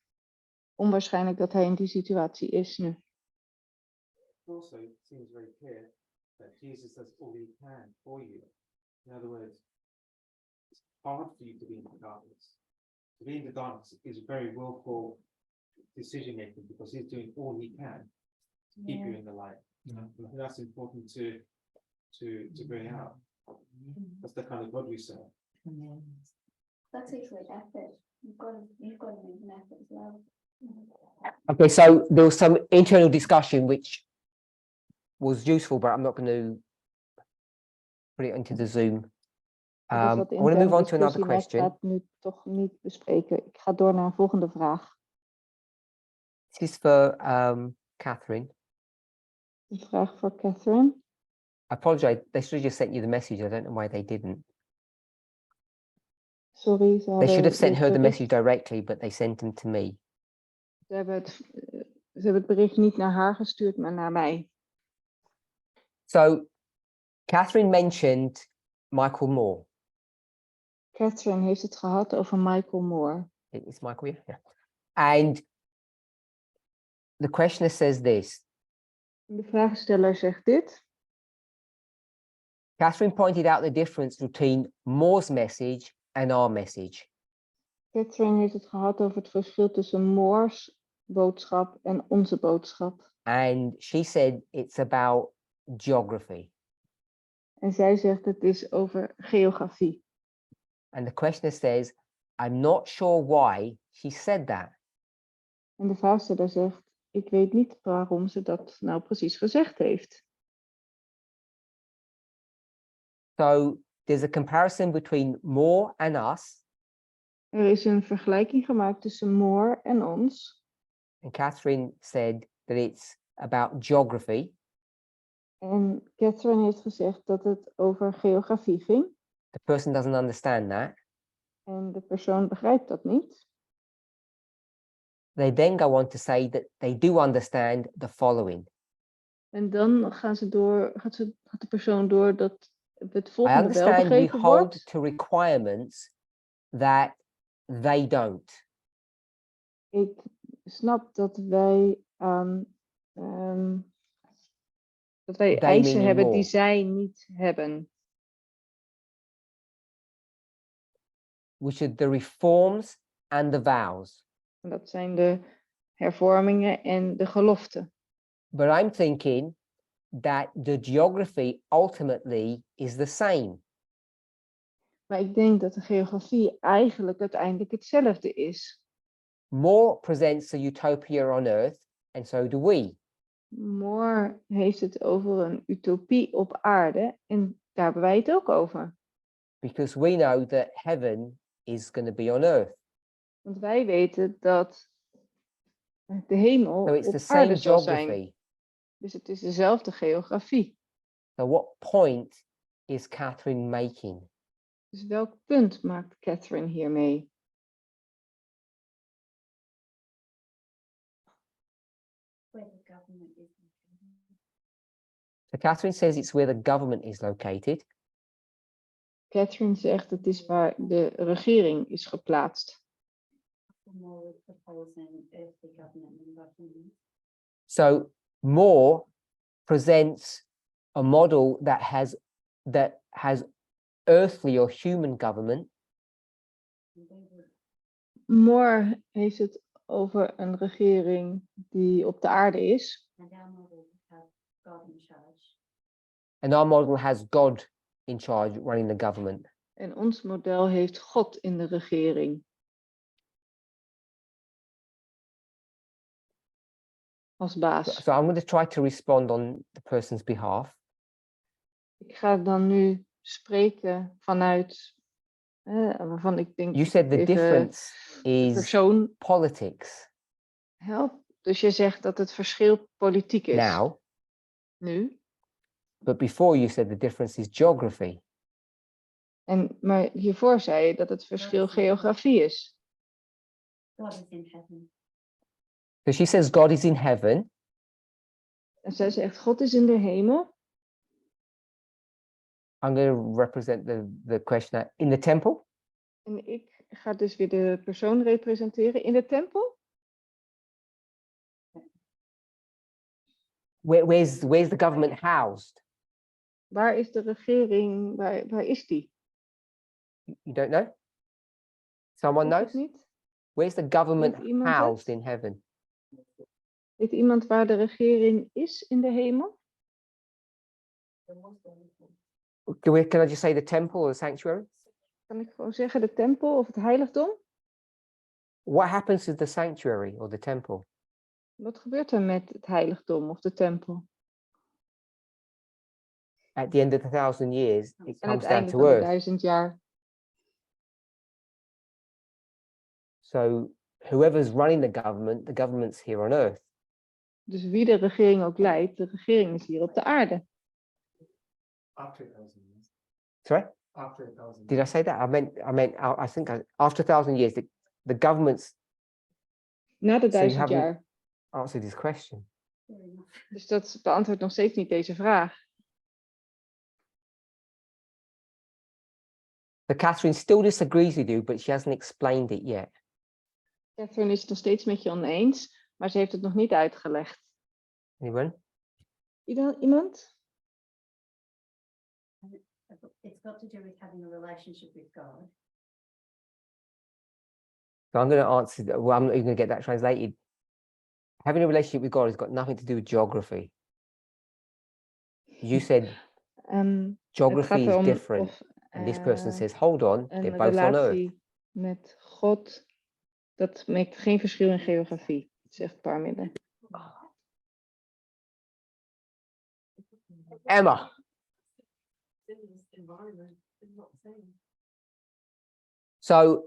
Speaker 2: onwaarschijnlijk dat hij in die situatie is nu.
Speaker 7: Also, it seems very clear that Jesus does all he can for you. In other words, it's hard for you to be in the darkness. To be in the darkness is a very willful decision making because he's doing all he can to keep you in the light. I think that's important to bring out. That's the kind of God we serve.
Speaker 6: That takes like effort. You've got to make an effort as well.
Speaker 1: Okay, so there was some internal discussion which was useful, but I'm not going to put it into the Zoom. I want to move on to another question.
Speaker 2: Ik ga het nu toch niet bespreken. Ik ga door naar een volgende vraag.
Speaker 1: This is for Catherine.
Speaker 2: Een vraag voor Catherine.
Speaker 1: I apologize. They should have just sent you the message. I don't know why they didn't.
Speaker 2: Sorry,
Speaker 1: They should have sent her the message directly, but they sent them to me.
Speaker 2: Ze hebben het bericht niet naar haar gestuurd, maar naar mij.
Speaker 1: So Catherine mentioned Michael Moore.
Speaker 2: Catherine heeft het gehad over Michael Moore.
Speaker 1: Is Michael here? Yeah. And the questioner says this.
Speaker 2: De vraagsteller zegt dit.
Speaker 1: Catherine pointed out the difference between Moore's message and our message.
Speaker 2: Catherine heeft het gehad over het verschil tussen Moore's boodschap en onze boodschap.
Speaker 1: And she said it's about geography.
Speaker 2: En zij zegt het is over geografie.
Speaker 1: And the questioner says, I'm not sure why she said that.
Speaker 2: En de vraagsteller zegt, ik weet niet waarom ze dat nou precies gezegd heeft.
Speaker 1: So there's a comparison between Moore and us.
Speaker 2: Er is een vergelijking gemaakt tussen Moore en ons.
Speaker 1: And Catherine said that it's about geography.
Speaker 2: En Catherine heeft gezegd dat het over geografie ging.
Speaker 1: The person doesn't understand that.
Speaker 2: En de persoon begrijpt dat niet.
Speaker 1: They then go on to say that they do understand the following.
Speaker 2: En dan gaat de persoon door dat het
Speaker 1: I
Speaker 2: volgende wel
Speaker 1: understand we
Speaker 2: begrepen
Speaker 1: hold
Speaker 2: wordt.
Speaker 1: to requirements that they don't.
Speaker 2: Ik snap dat wij
Speaker 1: They
Speaker 2: eisen
Speaker 1: meaning
Speaker 2: hebben
Speaker 1: more.
Speaker 2: die zij niet hebben.
Speaker 1: Which are the reforms and the vows.
Speaker 2: En dat zijn de hervormingen en de geloften.
Speaker 1: But I'm thinking that the geography ultimately is the same.
Speaker 2: Maar ik denk dat de geografie eigenlijk uiteindelijk hetzelfde is.
Speaker 1: More presents a utopia on earth, and so do we.
Speaker 2: Moore heeft het over een utopie op aarde en daar hebben wij het ook over.
Speaker 1: Because we know that heaven is going to be on earth.
Speaker 2: Want wij weten dat de hemel
Speaker 1: So it's the
Speaker 2: op
Speaker 1: same
Speaker 2: aarde zal zijn.
Speaker 1: geography.
Speaker 2: Dus het is dezelfde geografie.
Speaker 1: So what point is Catherine making?
Speaker 2: Dus welk punt maakt Catherine hiermee?
Speaker 3: Where the government is.
Speaker 1: So Catherine says it's where the government is located.
Speaker 2: Catherine zegt het is waar de regering is geplaatst.
Speaker 3: More proposing earthly government and government.
Speaker 1: So Moore presents a model that has earthly or human government,
Speaker 2: Moore heeft het over een regering die op de aarde is.
Speaker 3: And our model has God in charge.
Speaker 1: and our model has God in charge running the government.
Speaker 2: En ons model heeft God in de regering. Als baas.
Speaker 1: So I'm going to try to respond on the person's behalf.
Speaker 2: Ik ga dan nu spreken vanuit waarvan ik denk.
Speaker 1: You said the
Speaker 2: even
Speaker 1: difference
Speaker 2: de
Speaker 1: is
Speaker 2: persoon
Speaker 1: politics.
Speaker 2: helpt. Dus je zegt dat het verschil politiek is.
Speaker 1: Now,
Speaker 2: Nu.
Speaker 1: but before you said the difference is geography.
Speaker 2: Maar hiervoor zei je dat het verschil geografie is.
Speaker 3: God is in heaven.
Speaker 1: So she says God is in heaven.
Speaker 2: En zij zegt God is in de hemel.
Speaker 1: I'm going to represent the questioner in the temple.
Speaker 2: En ik ga dus weer de persoon representeren in de tempel.
Speaker 1: Where's the government housed?
Speaker 2: Waar is de regering? Waar is die?
Speaker 1: You don't know? Someone
Speaker 2: Weet je het
Speaker 1: knows?
Speaker 2: niet?
Speaker 1: Where's the government
Speaker 2: Weet iemand het?
Speaker 1: housed in heaven?
Speaker 2: Weet iemand waar de regering is in de hemel?
Speaker 1: Can I just say the temple or the sanctuary?
Speaker 2: Kan ik gewoon zeggen de tempel of het heiligdom?
Speaker 1: What happens to the sanctuary or the temple?
Speaker 2: Wat gebeurt er met het heiligdom of de tempel?
Speaker 1: At the end of 1,000 years, it
Speaker 2: Aan het
Speaker 1: comes down
Speaker 2: einde
Speaker 1: to
Speaker 2: van de
Speaker 1: earth.
Speaker 2: 1000 jaar.
Speaker 1: So whoever's running the government's here on earth.
Speaker 2: Dus wie de regering ook leidt, de regering is hier op de aarde.
Speaker 8: After 1,000 years.
Speaker 1: Sorry?
Speaker 8: After 1,000
Speaker 1: Did I say that? I think after 1,000 years, the government's
Speaker 2: Na de
Speaker 1: So you
Speaker 2: 1000
Speaker 1: haven't-
Speaker 2: jaar.
Speaker 1: answered this question.
Speaker 3: Fair enough.
Speaker 2: Dus dat beantwoordt nog steeds niet deze vraag.
Speaker 1: So Catherine still disagrees with you, but she hasn't explained it yet.
Speaker 2: Catherine is het nog steeds met je oneens, maar ze heeft het nog niet uitgelegd.
Speaker 1: Anyone?
Speaker 2: Iemand?
Speaker 3: It's got to do with having a relationship with God.
Speaker 1: So I'm going to answer, well, I'm not even going to get that translated. Having a relationship with God has got nothing to do with geography. You said
Speaker 2: Het
Speaker 1: geography
Speaker 2: gaat
Speaker 1: is
Speaker 2: erom
Speaker 1: different.
Speaker 2: of
Speaker 1: And this person says, hold on, they're
Speaker 2: een
Speaker 1: both on earth.
Speaker 2: relatie met God, dat maakt geen verschil in geografie, zegt Parminder.
Speaker 1: Emma. So,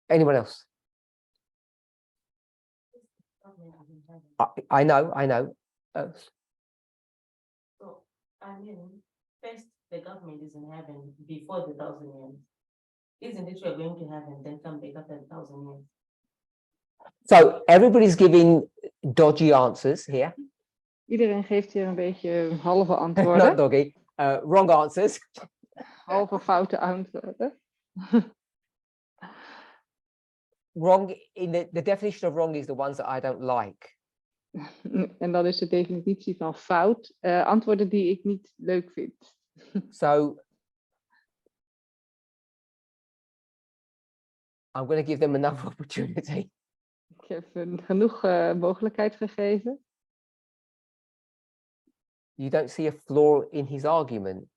Speaker 1: anyone else? I know.
Speaker 9: So, I mean, first, the government is in heaven before the 1,000 years. Isn't it you're going to heaven, then come back after 1,000 years?
Speaker 1: So, everybody's giving dodgy answers here.
Speaker 2: Iedereen geeft hier een beetje halve
Speaker 1: Not
Speaker 2: antwoorden,
Speaker 1: doggy, wrong answers.
Speaker 2: halve foute antwoorden.
Speaker 1: Wrong, in the definition of wrong is the ones that I don't like.
Speaker 2: En dat is de definitie van fout. Antwoorden die ik niet leuk vind.
Speaker 1: So, I'm going to give them another opportunity.
Speaker 2: Ik heb hun genoeg mogelijkheid gegeven.
Speaker 1: You don't see a flaw in his argument,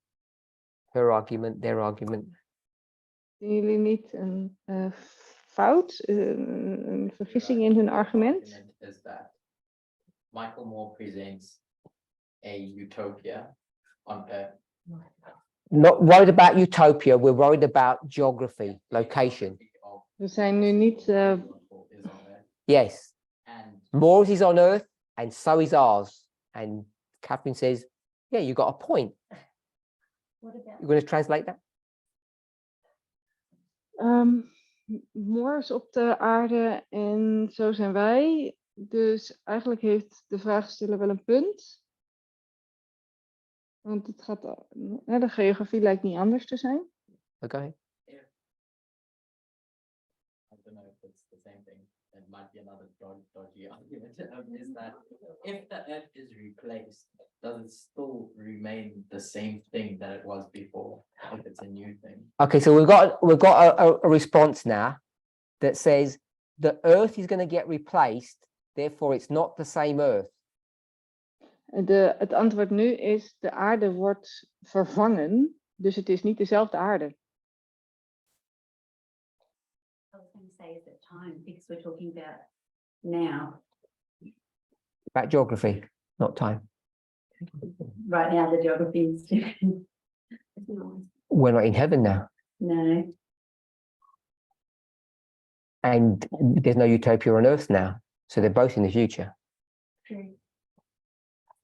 Speaker 1: her argument, their argument.
Speaker 2: Zien jullie niet een fout, een vergissing in hun argument?
Speaker 5: Is that Michael Moore presents a utopia on Earth.
Speaker 1: Not worried about utopia, we're worried about geography, location.
Speaker 2: We zijn nu niet.
Speaker 1: Yes,
Speaker 5: And
Speaker 1: Moore's is on Earth, and so is ours. And Catherine says, yeah, you got a point.
Speaker 3: What about?
Speaker 1: You're going to translate that?
Speaker 2: Moore is op de aarde en zo zijn wij. Dus eigenlijk heeft de vraagsteller wel een punt. Want het gaat, de geografie lijkt niet anders te zijn.
Speaker 1: Okay.
Speaker 5: I don't know if it's the same thing. It might be another dodgy argument. Is that if the Earth is replaced, does it still remain the same thing that it was before? If it's a new thing.
Speaker 1: Okay, so we've got a response now that says the Earth is going to get replaced, therefore it's not the same Earth.
Speaker 2: Het antwoord nu is: de aarde wordt vervangen, dus het is niet dezelfde aarde.
Speaker 3: I was going to say is it time, because we're talking about now.
Speaker 1: About geography, not time.
Speaker 3: Right now, the geography is different.
Speaker 1: We're not in heaven now,
Speaker 3: No,
Speaker 1: and there's no utopia on Earth now, so they're both in the future.
Speaker 3: true.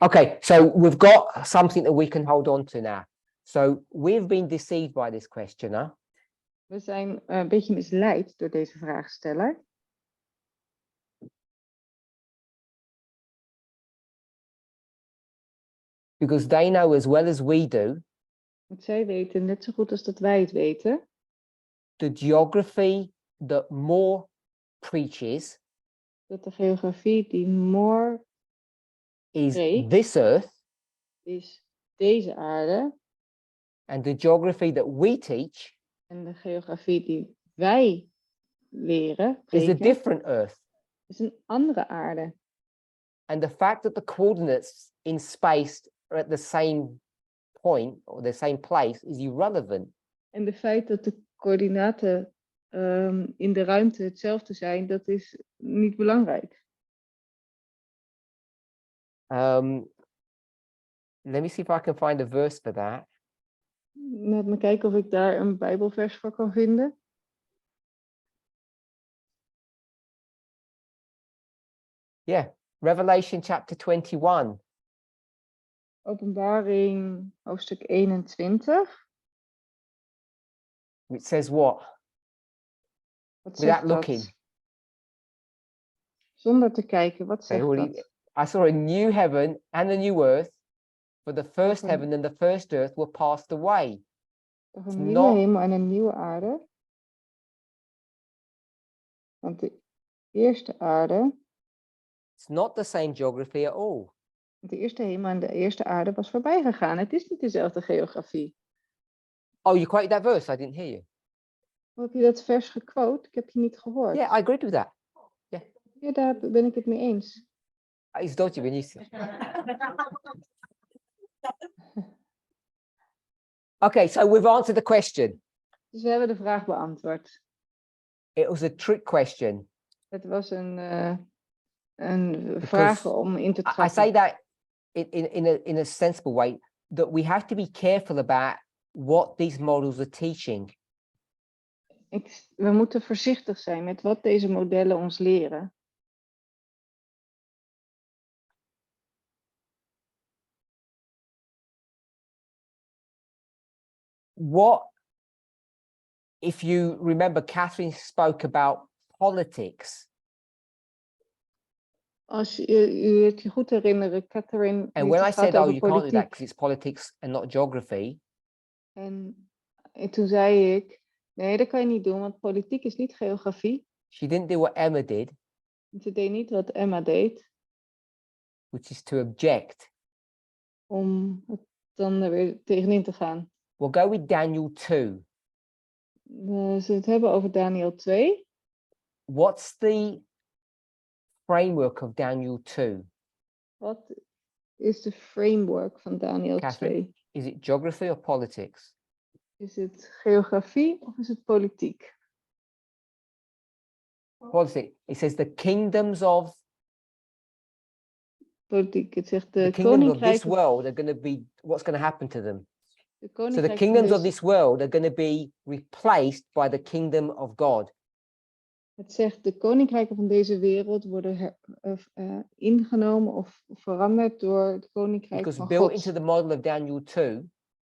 Speaker 1: Okay, so we've got something that we can hold on to now. So we've been deceived by this questioner.
Speaker 2: We zijn een beetje misleid door deze vraagsteller.
Speaker 1: Because they know as well as we do,
Speaker 2: Want zij weten net zo goed als dat wij het weten.
Speaker 1: the geography that Moore preaches
Speaker 2: Dat de geografie die Moore
Speaker 1: is
Speaker 2: preekt,
Speaker 1: this Earth,
Speaker 2: is deze aarde.
Speaker 1: and the geography that we teach
Speaker 2: En de geografie die wij leren,
Speaker 1: is a
Speaker 2: preken,
Speaker 1: different Earth.
Speaker 2: is een andere aarde.
Speaker 1: And the fact that the coordinates in space are at the same point or the same place is irrelevant.
Speaker 2: En de feit dat de coördinaten in de ruimte hetzelfde zijn, dat is niet belangrijk.
Speaker 1: Let me see if I can find a verse for that.
Speaker 2: Laat me kijken of ik daar een Bijbelvers voor kan vinden.
Speaker 1: Yeah, Revelation chapter 21.
Speaker 2: Openbaring hoofdstuk 21.
Speaker 1: It says what?
Speaker 2: Wat
Speaker 1: Without
Speaker 2: zegt dat?
Speaker 1: looking.
Speaker 2: Zonder te kijken, wat zegt
Speaker 1: Okay,
Speaker 2: dat?
Speaker 1: I saw a new heaven and a new earth, for the first
Speaker 2: Okay.
Speaker 1: heaven and the first earth were passed away.
Speaker 2: Toch
Speaker 1: It's
Speaker 2: een nieuwe
Speaker 1: not-
Speaker 2: hemel en een nieuwe aarde. Want de eerste aarde,
Speaker 1: It's not the same geography at all.
Speaker 2: de eerste hemel en de eerste aarde was voorbij gegaan. Het is niet dezelfde geografie.
Speaker 1: Oh, you quoted that verse? I didn't hear you.
Speaker 2: Hoe heb je dat vers gequote? Ik heb je niet gehoord.
Speaker 1: Yeah, I agreed with that.
Speaker 2: Ja, daar ben ik het mee eens.
Speaker 1: It's dodgy when you say. Okay, so we've answered the question.
Speaker 2: Dus we hebben de vraag beantwoord.
Speaker 1: It was a trick question.
Speaker 2: Het was een vraag om in te
Speaker 1: I say
Speaker 2: trappen.
Speaker 1: that in a sensible way, that we have to be careful about what these models are teaching.
Speaker 2: We moeten voorzichtig zijn met wat deze modellen ons leren.
Speaker 1: What, if you remember, Catherine spoke about politics.
Speaker 2: Als u het je goed herinneren, Catherine.
Speaker 1: And
Speaker 2: heeft
Speaker 1: when I
Speaker 2: het gehad
Speaker 1: said, oh,
Speaker 2: over
Speaker 1: you can't do that
Speaker 2: politiek.
Speaker 1: because it's politics and not geography.
Speaker 2: En toen zei ik, nee, dat kan je niet doen, want politiek is niet geografie.
Speaker 1: She didn't do what Emma did,
Speaker 2: Ze deed niet wat Emma deed,
Speaker 1: which is to object.
Speaker 2: om het dan er weer tegenin te gaan.
Speaker 1: We'll go with Daniel 2.
Speaker 2: Ze het hebben over Daniel 2.
Speaker 1: What's the framework of Daniel 2?
Speaker 2: Wat is de framework van Daniel
Speaker 1: Catherine?
Speaker 2: 2?
Speaker 1: Is it geography or politics?
Speaker 2: Is het geografie of is het politiek?
Speaker 1: Politics. It says the kingdoms of
Speaker 2: Politiek. Het zegt
Speaker 1: the
Speaker 2: de
Speaker 1: kingdoms of this
Speaker 2: koninkrijken.
Speaker 1: world are going to be, what's going to happen to them?
Speaker 2: De
Speaker 1: So the
Speaker 2: koninkrijken
Speaker 1: kingdoms
Speaker 2: van
Speaker 1: of this world are going to be replaced by the kingdom of God.
Speaker 2: Het zegt de koninkrijken van deze wereld worden ingenomen of veranderd door het koninkrijk
Speaker 1: Because
Speaker 2: van
Speaker 1: built
Speaker 2: God.
Speaker 1: into the model of Daniel 2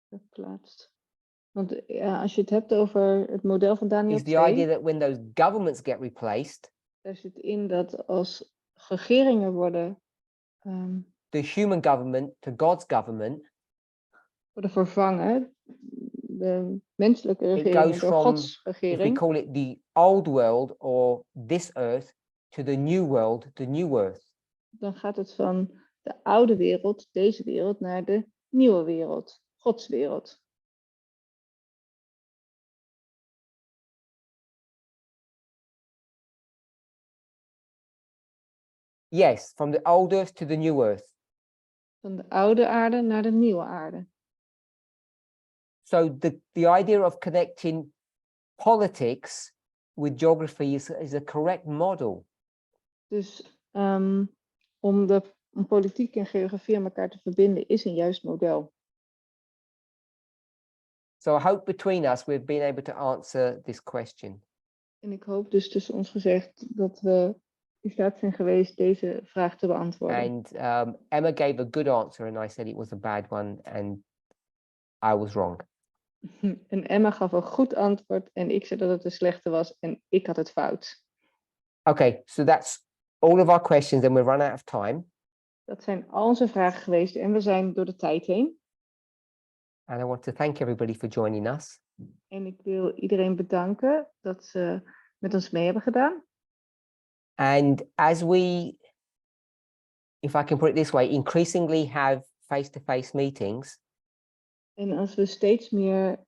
Speaker 2: Geplaatst. Want als je het hebt over het model van Daniel
Speaker 1: is the
Speaker 2: 2,
Speaker 1: idea that when those governments get replaced,
Speaker 2: daar zit in dat als regeringen worden
Speaker 1: the human government to God's government,
Speaker 2: vervangen, de menselijke
Speaker 1: it
Speaker 2: regering
Speaker 1: goes
Speaker 2: door
Speaker 1: from,
Speaker 2: Gods
Speaker 1: if we
Speaker 2: regering,
Speaker 1: call it the old world or this earth, to the new world, the new earth.
Speaker 2: dan gaat het van de oude wereld, deze wereld, naar de nieuwe wereld, Gods wereld.
Speaker 1: Yes, from the old earth to the new earth.
Speaker 2: Van de oude aarde naar de nieuwe aarde.
Speaker 1: So the idea of connecting politics with geography is a correct model.
Speaker 2: Dus om politiek en geografie aan elkaar te verbinden is een juist model.
Speaker 1: So I hope between us we've been able to answer this question.
Speaker 2: En ik hoop dus tussen ons gezegd dat we in staat zijn geweest deze vraag te beantwoorden.
Speaker 1: And Emma gave a good answer and I said it was a bad one and I was wrong.
Speaker 2: En Emma gaf een goed antwoord en ik zei dat het een slechte was en ik had het fout.
Speaker 1: Okay, so that's all of our questions and we've run out of time.
Speaker 2: Dat zijn al onze vragen geweest en we zijn door de tijd heen.
Speaker 1: And I want to thank everybody for joining us.
Speaker 2: En ik wil iedereen bedanken dat ze met ons mee hebben gedaan.
Speaker 1: And as we, if I can put it this way, increasingly have face-to-face meetings,
Speaker 2: En als we steeds meer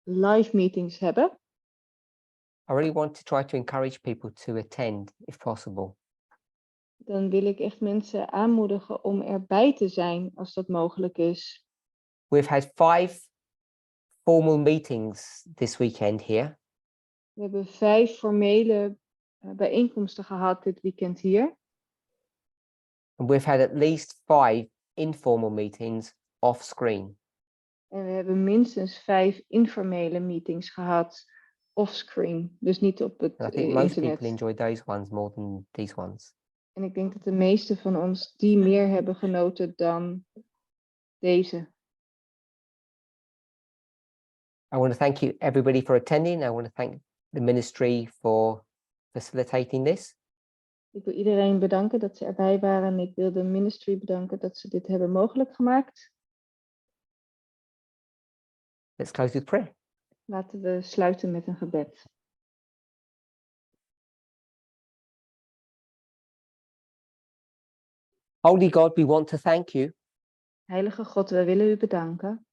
Speaker 2: live meetings hebben,
Speaker 1: I really want to try to encourage people to attend if possible.
Speaker 2: dan wil ik echt mensen aanmoedigen om erbij te zijn als dat mogelijk is.
Speaker 1: We've had 5 formal meetings this weekend here.
Speaker 2: We hebben 5 formele bijeenkomsten gehad dit weekend hier.
Speaker 1: And we've had at least 5 informal meetings off screen.
Speaker 2: En we hebben minstens 5 informele meetings gehad offscreen, dus niet op het
Speaker 1: And I think most
Speaker 2: internet.
Speaker 1: people enjoyed those ones more than these ones.
Speaker 2: En ik denk dat de meeste van ons die meer hebben genoten dan deze.
Speaker 1: I want to thank you everybody for attending. I want to thank the ministry for facilitating this.
Speaker 2: Ik wil iedereen bedanken dat ze erbij waren en ik wil de ministry bedanken dat ze dit hebben mogelijk gemaakt.
Speaker 1: Let's close with prayer.
Speaker 2: Laten we sluiten met een gebed.
Speaker 1: Holy God, we want to thank you
Speaker 2: Heilige God, wij willen u bedanken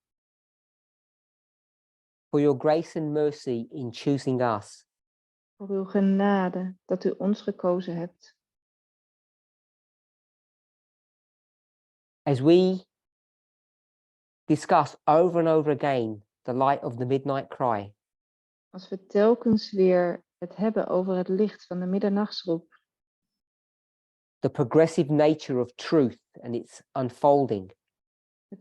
Speaker 1: for your grace and mercy in choosing us.
Speaker 2: voor uw genade dat u ons gekozen hebt.
Speaker 1: As we discuss over and over again the light of the midnight cry,
Speaker 2: Als we telkens weer het hebben over het licht van de middernachtsroep,
Speaker 1: the progressive nature of truth and its unfolding,
Speaker 2: het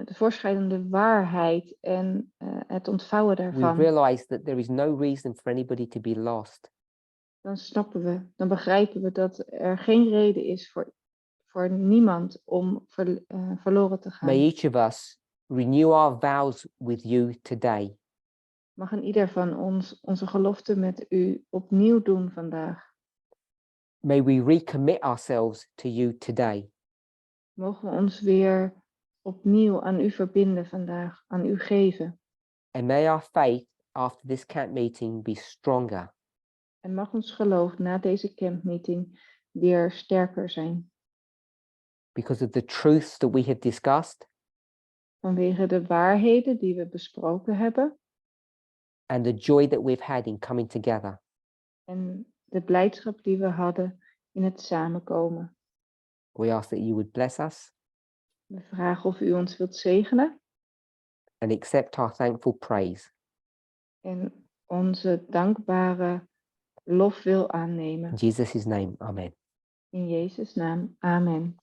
Speaker 2: de voorschrijdende waarheid en het ontvouwen
Speaker 1: we
Speaker 2: daarvan,
Speaker 1: realize that there is no reason for anybody to be lost.
Speaker 2: dan begrijpen we dat er geen reden is voor niemand om verloren te gaan.
Speaker 1: May each of us renew our vows with you today.
Speaker 2: Mag een ieder van ons onze gelofte met u opnieuw doen vandaag.
Speaker 1: May we recommit ourselves to you today.
Speaker 2: Mogen we ons weer opnieuw aan u verbinden vandaag, aan u geven.
Speaker 1: And may our faith after this camp meeting be stronger.
Speaker 2: En mag ons geloof na deze campmeeting weer sterker zijn.
Speaker 1: Because of the truths that we have discussed
Speaker 2: Vanwege de waarheden die we besproken hebben.
Speaker 1: and the joy that we've had in coming together.
Speaker 2: En de blijdschap die we hadden in het samenkomen.
Speaker 1: We ask that you would bless us
Speaker 2: We vragen of u ons wilt zegenen.
Speaker 1: and accept our thankful praise.
Speaker 2: En onze dankbare lof wil aannemen.
Speaker 1: In Jesus' name, amen.
Speaker 2: In Jezus' naam, amen.